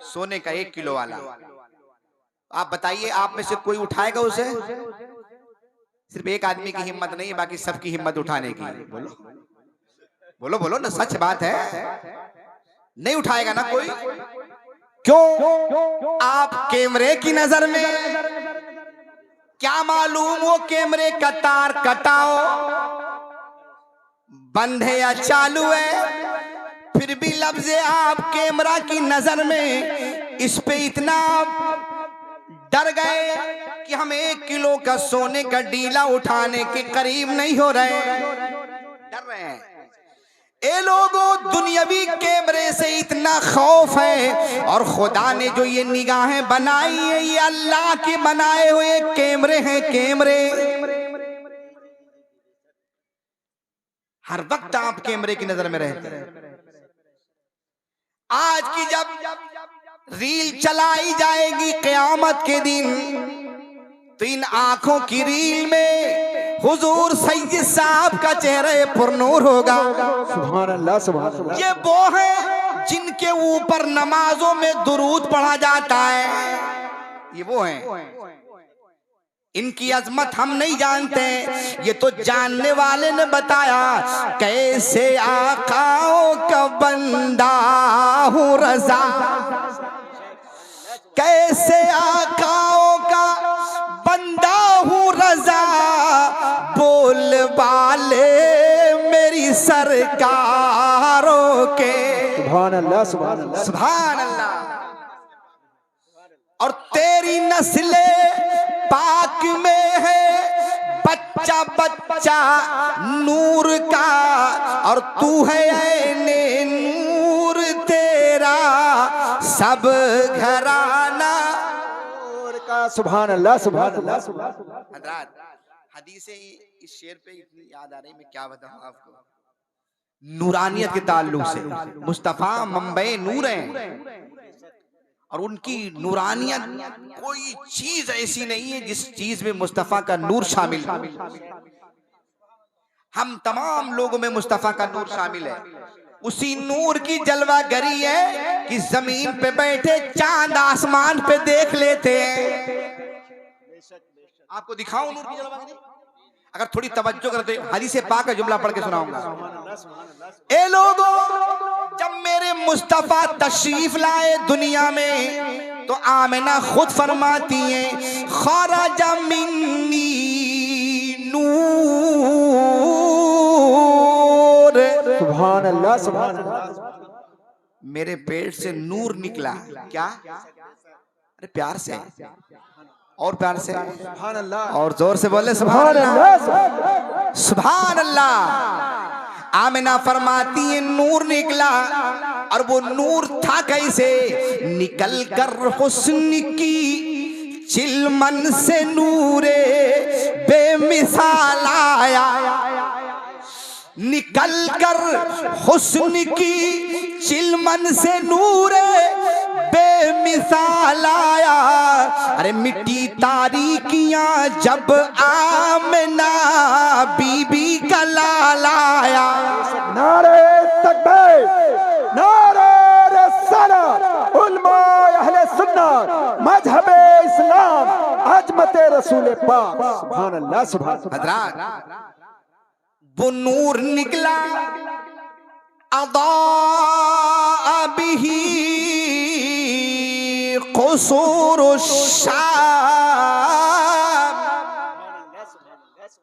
सोने का 1 किलो वाला। आप बताइए, आप में से कोई उठाएगा उसे? सिर्फ एक आदमी की हिम्मत नहीं, बाकी सबकी हिम्मत उठाने की। बोलो बोलो बोलो ना, सच बात है, नहीं उठाएगा ना कोई। क्यों? आप कैमरे की नजर में, क्या मालूम वो कैमरे का तार कटाओ, बंद है या चालू है, फिर भी लफ्ज़ आप कैमरा की नजर में इस पे इतना डर गए कि हम 1 किलो का सोने का डीला उठाने के करीब नहीं हो रहे, डर रहे हैं। ए लोगों, दुनियावी कैमरे से इतना खौफ है और खुदा ने जो ये निगाहें बनाई है ये अल्लाह के बनाए हुए कैमरे हैं, कैमरे। हर वक्त आप कैमरे की नजर में रहते हैं। आज की जब रील चलाई जाएगी क़यामत के दिन तो इन आंखों की रील में हुजूर सैयद साहब का चेहरा पुरनूर होगा। सुभान अल्लाह, सुभान अल्लाह। ये वो है जिनके ऊपर नमाजों में दुरूद पढ़ा जाता है, ये वो हैं। इनकी अजमत हम नहीं जानते, ये तो जानने वाले ने बताया। कैसे आकाओं का बंदा हूँ रजा, कैसे आकाओं का बंदा हूँ रजा, बोल बाले मेरी सरकारों के। सुभान अल्लाह, सुभान अल्लाह, सुभान अल्लाह। और तेरी नस्ले पाक में है बच्चा बच्चा नूर का, और तू है ऐने नूर, तेरा सब घराना नूर का। सुभान अल्लाह, सुभान अल्लाह, सुभान अल्लाह। हज़रात, हदीसें इस शेर पे इतनी याद आ रही, मैं क्या बताऊं आपको। नूरानियत के ताल्लुक से मुस्तफा मंबे नूर हैं और उनकी नूरानियत कोई चीज ऐसी नहीं है जिस चीज में मुस्तफा का नूर शामिल है। हम तमाम लोगों में मुस्तफा का नूर शामिल है। उसी नूर की जलवागरी है कि जमीन पे बैठे चांद आसमान पे देख लेते हैं। आपको दिखाऊं नूर की जलवागरी? अगर थोड़ी तवज्जो करते हदीस पाक का जुमला पढ़ के सुनाऊंगा। ए लोगों, जब मेरे मुस्तफा तशरीफ लाए दुनिया में तो आमिना खुद फरमाती हैं, खरजा मिन्नी नूर। सुभान अल्लाह, सुभान अल्लाह। मेरे पेट से नूर निकला। क्या? अरे प्यार से, और प्यार से, सुभान अल्लाह, और जोर से बोले सुभान अल्लाह, सुभान अल्लाह। आमिना फरमाती है नूर निकला, और वो नूर था कैसे? निकल कर हुस्न की चिलमन से नूरे बेमिसाल आया। निकल कर हुस्न की चिलमन से नूरे बेमिसाल आया। अरे मिट्टी तारीकियां जब आमना बीबी का लाल आया। नारे तकबीर, नारे रिसालत, उलमा अहले सुन्नत, मजहबे इस्लाम, अजमते रसूल पाक। सुभान अल्लाह, सुभान अल्लाह। हजरात, वो नूर निकला अदा बिही क़ुसूर शाम।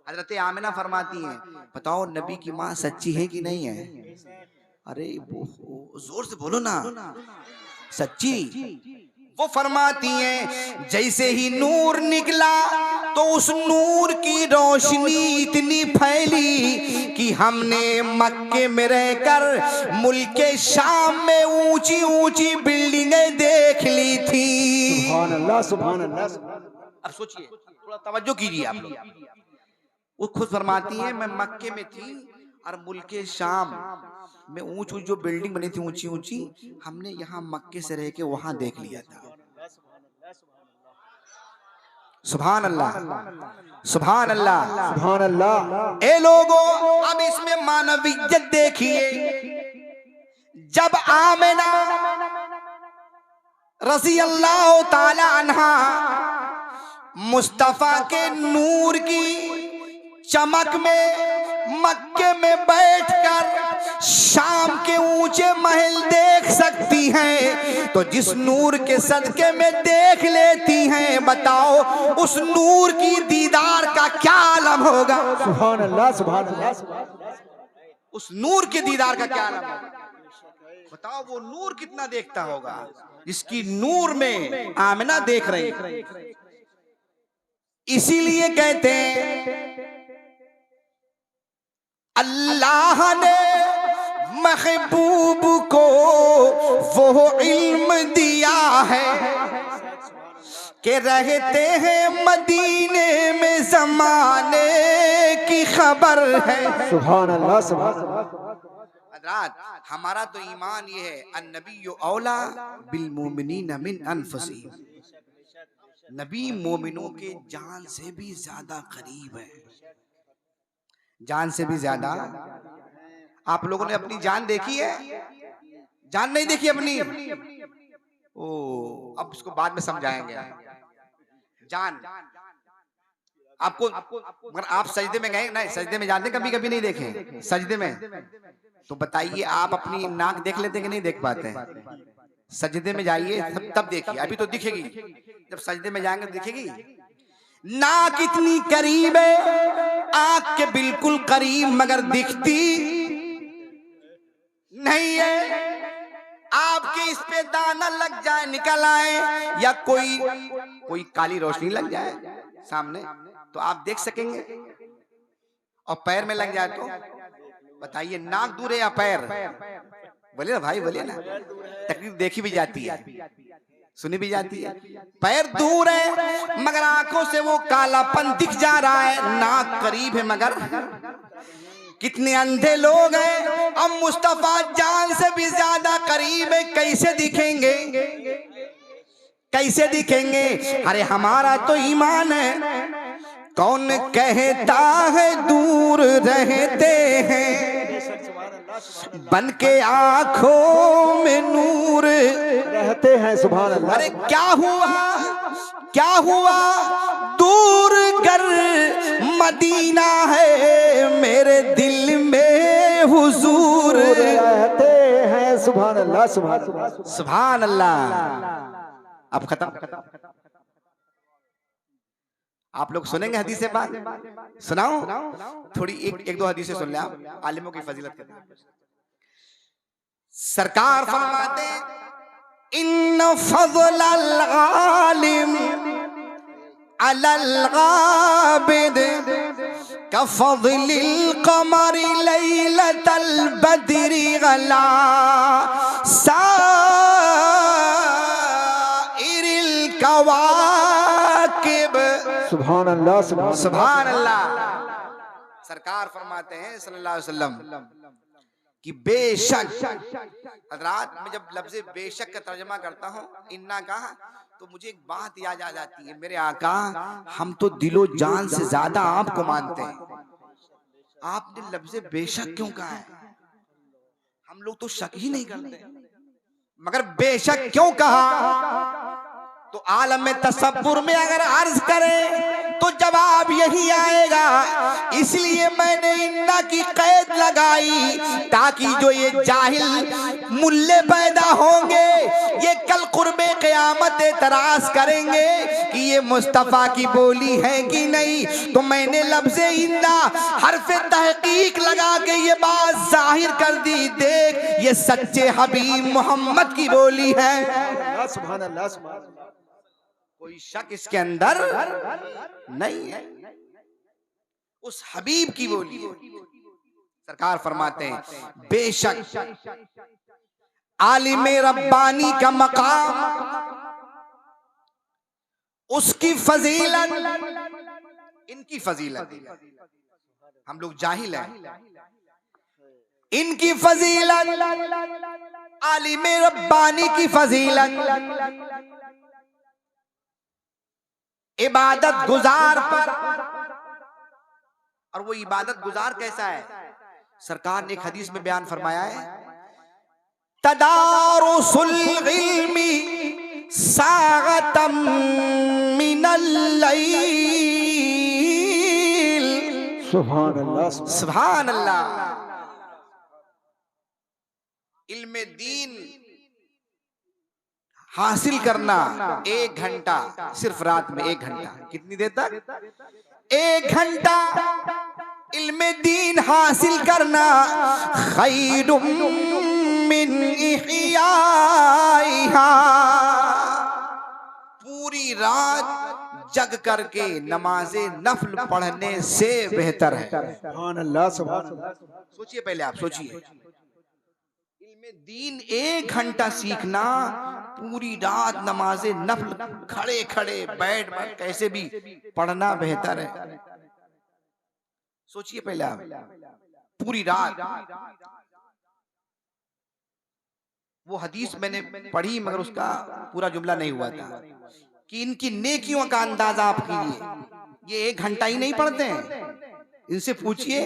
हजरत आमिना फरमाती हैं, बताओ नबी की माँ सच्ची है कि नहीं है? अरे वो जोर से बोलो ना, सच्ची। वो फरमाती हैं, जैसे ही नूर निकला तो उस नूर की रोशनी इतनी फैली कि हमने मक्के में रहकर मुल्के शाम में ऊंची ऊंची बिल्डिंगें देख ली थी। सुभान अल्लाह, सुभान अल्लाह। अब सोचिए, थोड़ा तवज्जो कीजिए आप लोग। वो खुद फरमाती है, मैं मक्के में थी और मुल्के शाम में ऊंच ऊंच जो बिल्डिंग बनी थी ऊंची ऊंची, हमने यहाँ मक्के से रह के वहां देख लिया था। सुभान अल्लाह, सुभान अल्लाह, सुभान अल्लाह। ए लोगों, अब इसमें मानवियत देखिए। जब आमिना रज़ी अल्लाह ताला अन्हा मुस्तफा के नूर की चमक में मक्के में बैठकर शाम के ऊंचे महल देख सकती हैं, तो जिस नूर के सदके में देख लेती हैं, बताओ उस नूर की दीदार का क्या आलम होगा? सुभान अल्लाह, सुभान अल्लाह। उस नूर के दीदार का क्या आलम होगा? बताओ वो नूर कितना देखता होगा जिसकी नूर में आमिना देख रही। इसीलिए कहते हैं अल्लाह ने महबूब को वो इल्म दिया है कि रहते हैं मदीने में ज़माने की खबर है। सुभान अल्लाह, सुभान अल्लाह। हज़रात, हमारा तो ईमान ये है, अन्नबिय्यु औला बिल मोमिनीन मिन अनफुसिहिम। नबी मोमिनों के जान से भी ज्यादा करीब है, जान से भी ज्यादा। आप लोगों ने अपनी जान देखी है? जान नहीं देखी अपनी? ओ, अब इसको बाद में समझाएंगे। जान आपको, मगर आप सजदे में गए नहीं? सजदे में जाते कभी कभी नहीं देखे सजदे में? तो बताइए, आप अपनी नाक देख लेते कि नहीं देख पाते? सजदे में जाइए तब देखिए, अभी तो दिखेगी, जब सजदे में जाएंगे तो दिखेगी। नाक इतनी करीब है, आंख के बिल्कुल करीब, मगर दिखती नहीं है। आपके इस पे दाना लग जाए, निकल आए, या कोई काली रोशनी लग जाए सामने, तो आप देख सकेंगे। और पैर में लग जाए तो बताइए, नाक दूर है या पैर? बोले ना भाई, बोले ना। तकलीफ देखी भी जाती है, सुनी भी जाती है। पैर दूर है मगर आंखों से वो कालापन दिख जा रहा है। नाक करीब है मगर कितने अंधे लोग हैं। अब मुस्तफा जान से भी ज्यादा करीब है, कैसे दिखेंगे? कैसे दिखेंगे? अरे हमारा तो ईमान है, कौन कहता है दूर रहते हैं, बन के आंखों में नूर रहते हैं। सुभान अल्लाह। अरे क्या हुआ, क्या हुआ? दूर कर मदीना है, मेरे दिल में हुजूर रहते हैं। सुभान अल्लाह, सुभान अल्लाह, सुभान अल्लाह। अब खत्म। आप लोग सुनेंगे हदीसें? बात सुनाओ थोड़ी, एक दो हदीसें सुन ले आप, आलिमों की फजीलत करते हैं। सरकार फरमाते, इन्न फज़लल आलिम अलल आबिद कफ़ज़लिल क़मरि लैलतल बद्रि अला साइरिल कवाकिब। सुभान अल्लाह, सुभान अल्लाह। सरकार फरमाते हैं सल्लल्लाहु अलैहि वसल्लम कि बेशक, हजरात मैं जब लफ्ज़ बेशक का तर्जमा करता हूँ इन्ना का, तो मुझे एक बात याद आ जाती है, मेरे आका हम तो दिलो जान से ज्यादा आपको मानते हैं, आपने लफ्ज़ बेशक क्यों कहा है? हम लोग तो शक ही नहीं करते, मगर बेशक क्यों कहा? तो आलम में तसव्वुर में अगर अर्ज करें तो जवाब यही आएगा, इसलिए मैंने इन्ना की कैद लगाई ताकि जो ये जाहिल मुल्ले पैदा होंगे ये कल कुर्बे क़यामत एतराज करेंगे कि ये मुस्तफ़ा की बोली है कि नहीं। तो मैंने लफ्ज़े इन्ना हर्फ़े तहक़ीक़ लगा के ये बात जाहिर कर दी, देख ये सच्चे हबीब मोहम्मद की बोली है। सुभान अल्लाह, सुभान अल्लाह। कोई शक इसके अंदर नहीं है, उस हबीब की बोली है। सरकार फरमाते हैं बेशक आलिम रब्बानी का मकाम, उसकी फजीलत, इनकी फजीलत, हम लोग जाहिल हैं, इनकी फजीलत, आलिम रब्बानी की फजीलत इबादत गुजार पर। और वो इबादत गुजार कैसा है? सरकार ने एक हदीस में बयान फरमाया है, तदारुसुल इल्मी सागतम मिनल लैल। सुभान अल्लाह, सुभान अल्लाह। इल्मे दीन हासिल करना 1 घंटा, सिर्फ रात में 1 घंटा, कितनी देर तक? 1 घंटा इल्मे दीन हासिल करना खैरुम मिन इहयाइहा, पूरी रात जग करके नमाज़े नफल पढ़ने से बेहतर है। सुभान अल्लाह, सुभान अल्लाह। सोचिए, पहले आप सोचिए, दीन 1 घंटा सीखना, पूरी रात नमाज़े नफल खड़े खड़े बैठ कैसे भी पढ़ना बेहतर है। सोचिए पहले आप, पूरी रात। वो हदीस मैंने पढ़ी मगर उसका पूरा जुमला नहीं हुआ था कि इनकी नेकियों का अंदाजा आप कीजिए। ये 1 घंटा ही नहीं पढ़ते हैं, इनसे पूछिए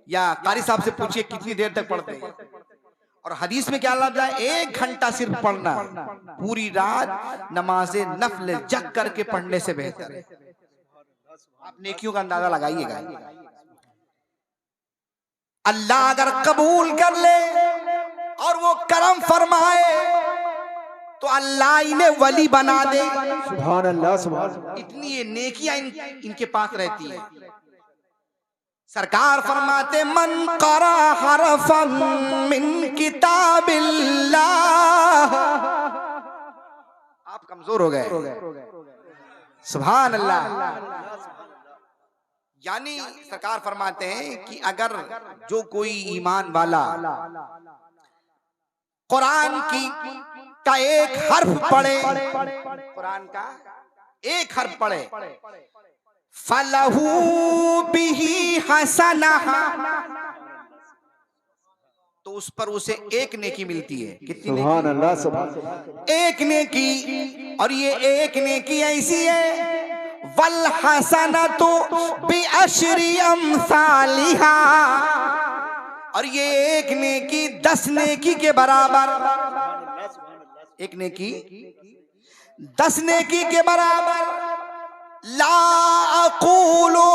या कारी साहब से पूछिए कितनी देर तक पढ़ते हैं। और हदीस में क्या लफ्ज़ है? 1 घंटा सिर्फ पढ़ना, पूरी रात नमाज़े नफल जग करके पढ़ने से बेहतर है। आप नेकियों का अंदाजा लगाइएगा। अल्लाह अगर कबूल कर ले और वो करम फरमाए तो अल्लाह इन्हें वली बना दे। सुभान अल्लाह, सुभान अल्लाह। इतनी ये नेकियां इनके पास रहती है। सरकार फरमाते मन क़रा हरफम मिन किताबिल्लाह। आप कमजोर हो गए, सुभान अल्लाह। यानी सरकार फरमाते हैं कि अगर जो कोई ईमान वाला कुरान का 1 हर्फ पढ़े, कुरान का 1 हर्फ पढ़े, फलहू बिही हसनह, तो उस पर उसे 1 नेकी मिलती है। कितनी? सुभान अल्लाह, सुभान अल्लाह। 1 नेकी। और ये 1 नेकी ऐसी है, वल हसनतु बिअशरी अम्सालिहा, और ये 1 नेकी 10 नेकी के बराबर। 1 नेकी 10 नेकी के बराबर। ला अक़ूलु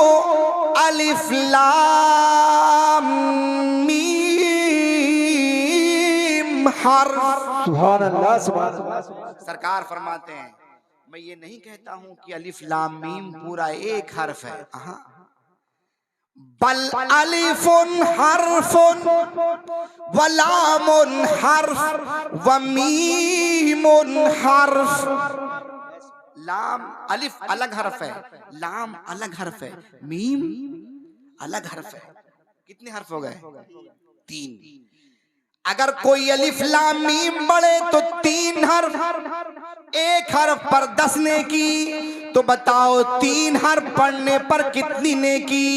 अलिफ लाम मीम हर्फ। सुभान अल्लाह, सुभान अल्लाह। सरकार फरमाते हैं मैं ये नहीं कहता हूं कि अलिफ लाम मीम पूरा 1 हर्फ है, बल अलिफुन हर्फुन व लामुन हर्फ व मीमुन हर्फ। लाम अलिफ अलग हर्फ है, लाम अलग हर्फ है, मीम अलग हर्फ है। कितने हर्फ हो गए? 3। अगर कोई अलिफ लाम मीम पढ़े तो 3 हर्फ, 1 हर्फ पर 10 नेकी। तो बताओ 3 हर्फ पढ़ने पर कितनी नेकी?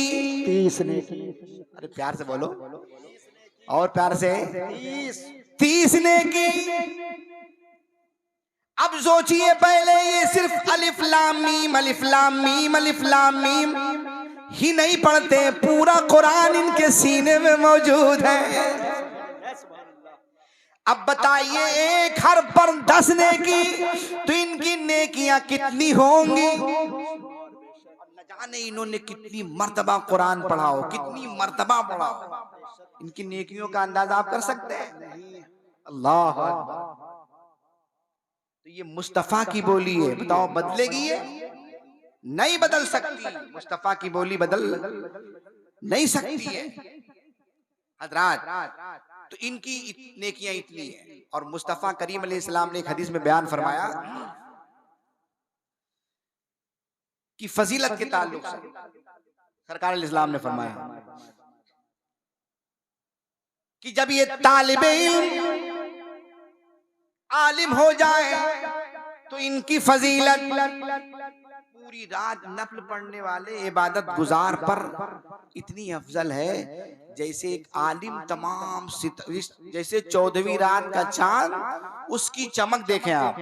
30 नेकी। अरे प्यार से बोलो और प्यार से 30 नेकी। अब सोचिए, पहले ये सिर्फ अलिफ लाम मीम अलिफ लाम मीम अलिफ लाम मीम ही नहीं पढ़ते, पूरा कुरान इनके सीने में मौजूद है। अब बताइए, एक हर्फ पर 10 नेकी, तो इनकी नेकियां कितनी होंगी? न जाने इन्होंने कितनी मर्तबा कुरान पढ़ा हो, कितनी मर्तबा पढ़ा हो, इनकी नेकियों का अंदाजा आप कर सकते हैं? अल्लाह अकबर। तो ये मुस्तफा की बोली है, बताओ बदलेगी ये? नहीं बदल सकती। मुस्तफा की बोली बदल नहीं सकती है हजरात। तो इनकी नेकियां इतनी है। और मुस्तफा करीम अलैहिस्सलाम ने एक हदीस में बयान फरमाया कि फजीलत के ताल्लुक से सरकार अलैहिस्सलाम ने फरमाया कि जब ये तालिबे इल्म आलिम हो जाए तो इनकी फजीलत पूरी रात नफल पढ़ने वाले इबादत गुजार पर इतनी अफजल है जैसे एक आलिम तमाम जैसे 14वीं रात का चांद, उसकी चमक देखें आप,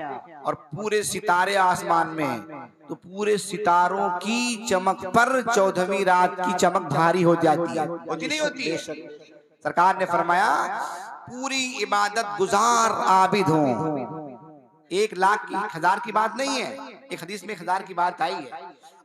और पूरे सितारे आसमान में, तो पूरे सितारों की चमक पर 14वीं रात की चमक भारी हो जाती है, होती नहीं होती है? सरकार ने फरमाया पूरी इबादत गुजार आबिद हो। 1 लाख की 1000 की बात नहीं है, एक हदीस में 1000 की बात आई है,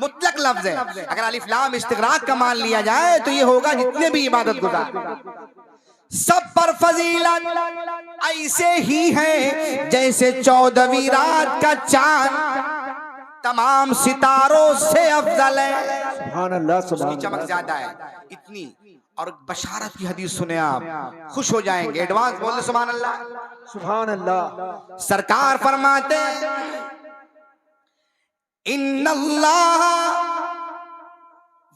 मुतलक लफ्ज है। अगर अलिफ लाम इस्तिगराक का मान लिया जाए तो ये होगा जितने भी इबादत गुजार सब पर फजीलत ऐसे ही है जैसे 14वीं रात का चांद तमाम सितारों से अफजल है। सुभान अल्लाह, सुभान उसकी चमक ज्यादा है इतनी। और बशारत की हदीस सुने आप, खुश हो जाएंगे। एडवांस बोल सुभान अल्लाह, सुभान अल्लाह। सरकार फरमाते इन्नल्लाह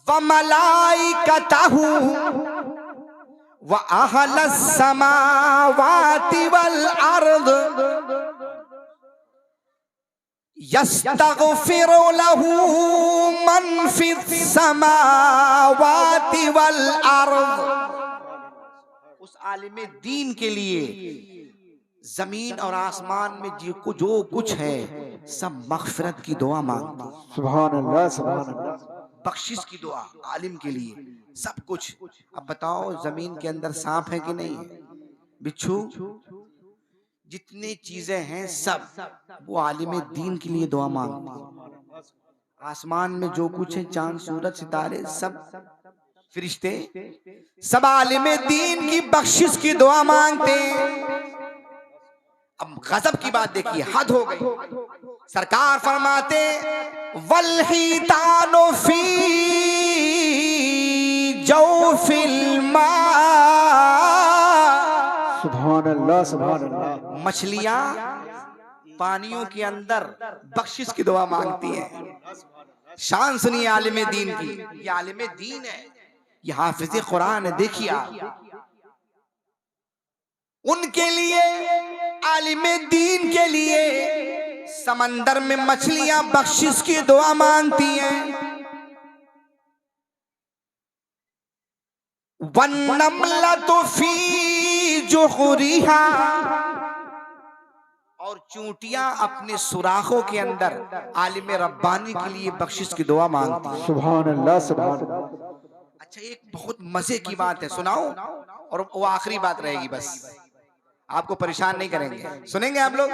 व मलाइकतहु व अहलस समावाति वल अर्द यस्तगफिरु लहू मन फिस समावाति वल अर्द। उस आलिम दीन के लिए जमीन और आसमान में जो कुछ है सब मगफिरत की दुआ मांगते। सुभान अल्लाह, सुभान अल्लाह। बख्शिश की दुआ आलिम के लिए सब कुछ। अब बताओ जमीन के अंदर सांप है कि नहीं है, बिच्छू, जितनी चीजें हैं सब वो आलिम दीन के लिए दुआ मांगते। आसमान में जो कुछ है, चांद सूरज सितारे सब फरिश्ते सब आलिम दीन की बख्शिश की दुआ मांगते। अब गजब की बात देखिए, हद हो गई। सरकार फरमाते वल्हीतानो फी जौफिल मा। सुभान अल्लाह, सुभान अल्लाह। मछलियां पानियों के अंदर बख्शिश की दुआ मांगती हैं। शान सुनिए आलिम दीन की, ये आलिम दीन है, ये हाफिज कुरान है। देखिए आप, उनके लिए, आलिम दीन के लिए समंदर में मछलियां बख्शिश की दुआ मांगती हैं। वन्नमलतु फी जुहरिहा, और चूंटियां अपने सुराखों के अंदर आलिम रब्बानी के लिए बख्शिश की दुआ मांगती हैं। सुभान अल्लाह, सुभान अल्लाह। अच्छा, एक बहुत मजे की बात है, सुनाओ, और वो आखिरी बात रहेगी, बस आपको परेशान नहीं करेंगे, सुनेंगे आप लोग।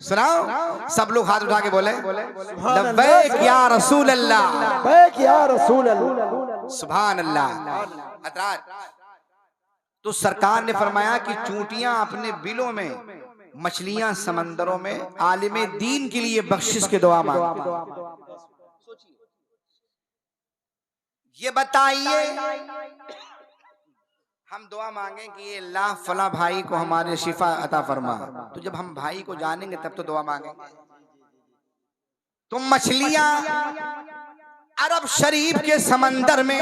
सुनाओ, सब लोग हाथ उठा के बोले लब्बैक या रसूल अल्लाह, लब्बैक या रसूल अल्लाह। सुभान अल्लाह। हज़रात, तो सरकार ने फरमाया कि चूंटियां अपने बिलों में, मछलियां समंदरों में आलिम दीन के लिए बख्शिश की दुआ मांगती। ये बताइए, हम दुआ मांगे कि ये अल्लाह फला भाई को हमारे शिफा अता फरमा, तो जब हम भाई को जानेंगे तब तो दुआ मांगेंगे। तो मछलियां अरब शरीफ के समंदर में,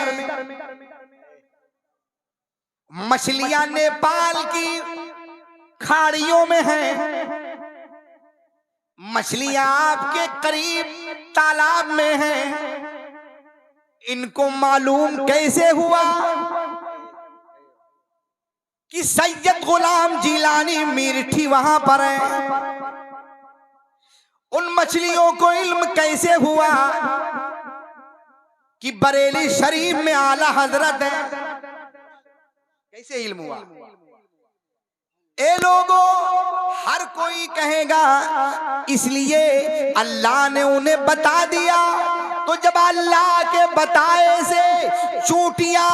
मछलियां नेपाल की खाड़ियों में हैं, मछलियां आपके करीब तालाब में हैं, इनको मालूम कैसे हुआ कि सैयद गुलाम जिलानी मीरठी वहां पर है? उन मछलियों को इल्म कैसे हुआ कि बरेली शरीफ में आला हजरत है? कैसे इल्म हुआ? ए लोगों, हर कोई कहेगा इसलिए अल्लाह ने उन्हें बता दिया। तो जब अल्लाह के बताए से चूटियां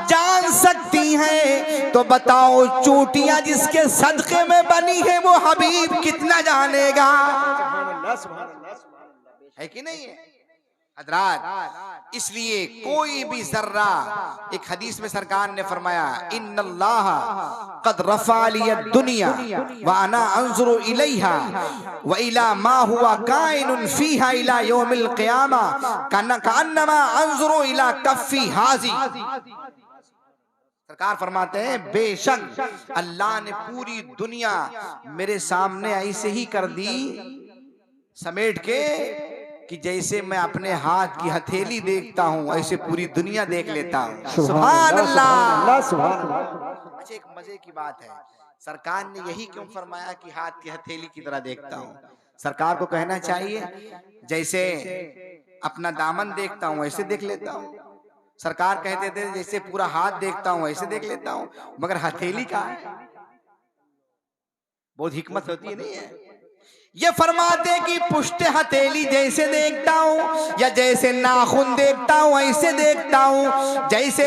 जान सकती हैं, तो बताओ चूटियां जिसके सदके में बनी है वो हबीब कितना जानेगा? है कि नहीं है हजरात? इसलिए कोई भी जर्रा, एक हदीस में सरकार ने फरमाया इन्नल्लाह कद रफ़ा लिय दुनिया व अना अंजुरु इलैहा व इला मा हुवा काइनुन फीहा इला यौमिल क़ियामा कन्नमा अंजुरु इला कफ़ी हाज़ी। सरकार फरमाते हैं बेशक अल्लाह ने पूरी दुनिया मेरे सामने ऐसे ही कर दी समेट के कि जैसे मैं अपने हाथ की हथेली देखता हूं ऐसे पूरी दुनिया देख लेता हूं। सुभान अल्लाह। अच्छा, एक मजे की बात है, सरकार ने यही क्यों फरमाया कि हाथ की हथेली की तरह देखता हूं? सरकार को कहना चाहिए जैसे अपना दामन देखता हूं ऐसे देख लेता हूं। सरकार कहते थे जैसे पूरा हाथ देखता हूं ऐसे देख लेता हूं, मगर हथेली का है, बहुत हिकमत होती है, नहीं है? ये फरमाते कि पुष्ट हथेली जैसे देखता हूं या जैसे नाखून देखता हूं ऐसे देखता हूं, जैसे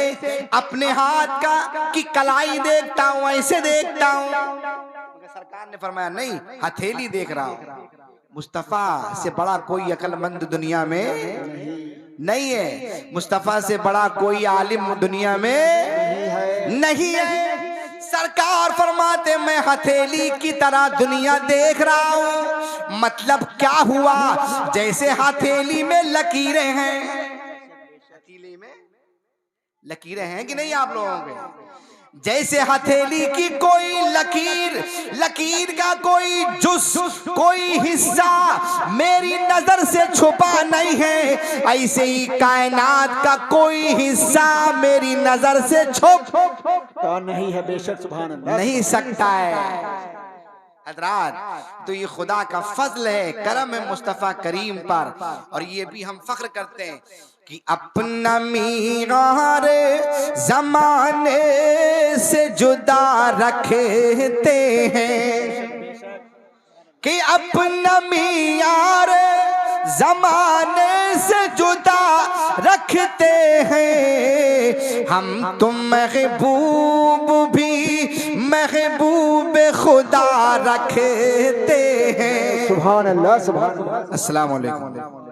अपने हाथ का की कलाई देखता हूं ऐसे देखता हूं। सरकार ने फरमाया नहीं, हथेली देख रहा हूं। मुस्तफा से बड़ा कोई अक्लमंद दुनिया में नहीं है, मुस्तफा से बड़ा कोई आलिम दुनिया में नहीं है। सरकार फरमाते मैं हथेली की तरह दुनिया देख रहा हूं। मतलब क्या हुआ? जैसे हथेली में लकीरें हैं, हथेली में लकीरें हैं कि नहीं आप लोगों के? जैसे हथेली की कोई लकीर का कोई जुज़, कोई हिस्सा मेरी नजर से छुपा नहीं है, ऐसे ही कायनात का कोई हिस्सा मेरी नजर से छुप नहीं है, बेशक सुभान अल्लाह, नहीं सकता है। हज़रात, तो ये खुदा का फजल है, करम है मुस्तफ़ा करीम पर। और ये भी हम फख्र करते हैं कि अपना मीरार ज़माने से जुदा रखते हैं, कि अपना मीरार ज़माने से जुदा रखते हैं। हम तुम महबूब भी महबूब खुदा रखते हैं। सुभान अल्लाह, सुभान अल्लाह। अस्सलाम वालेकुम।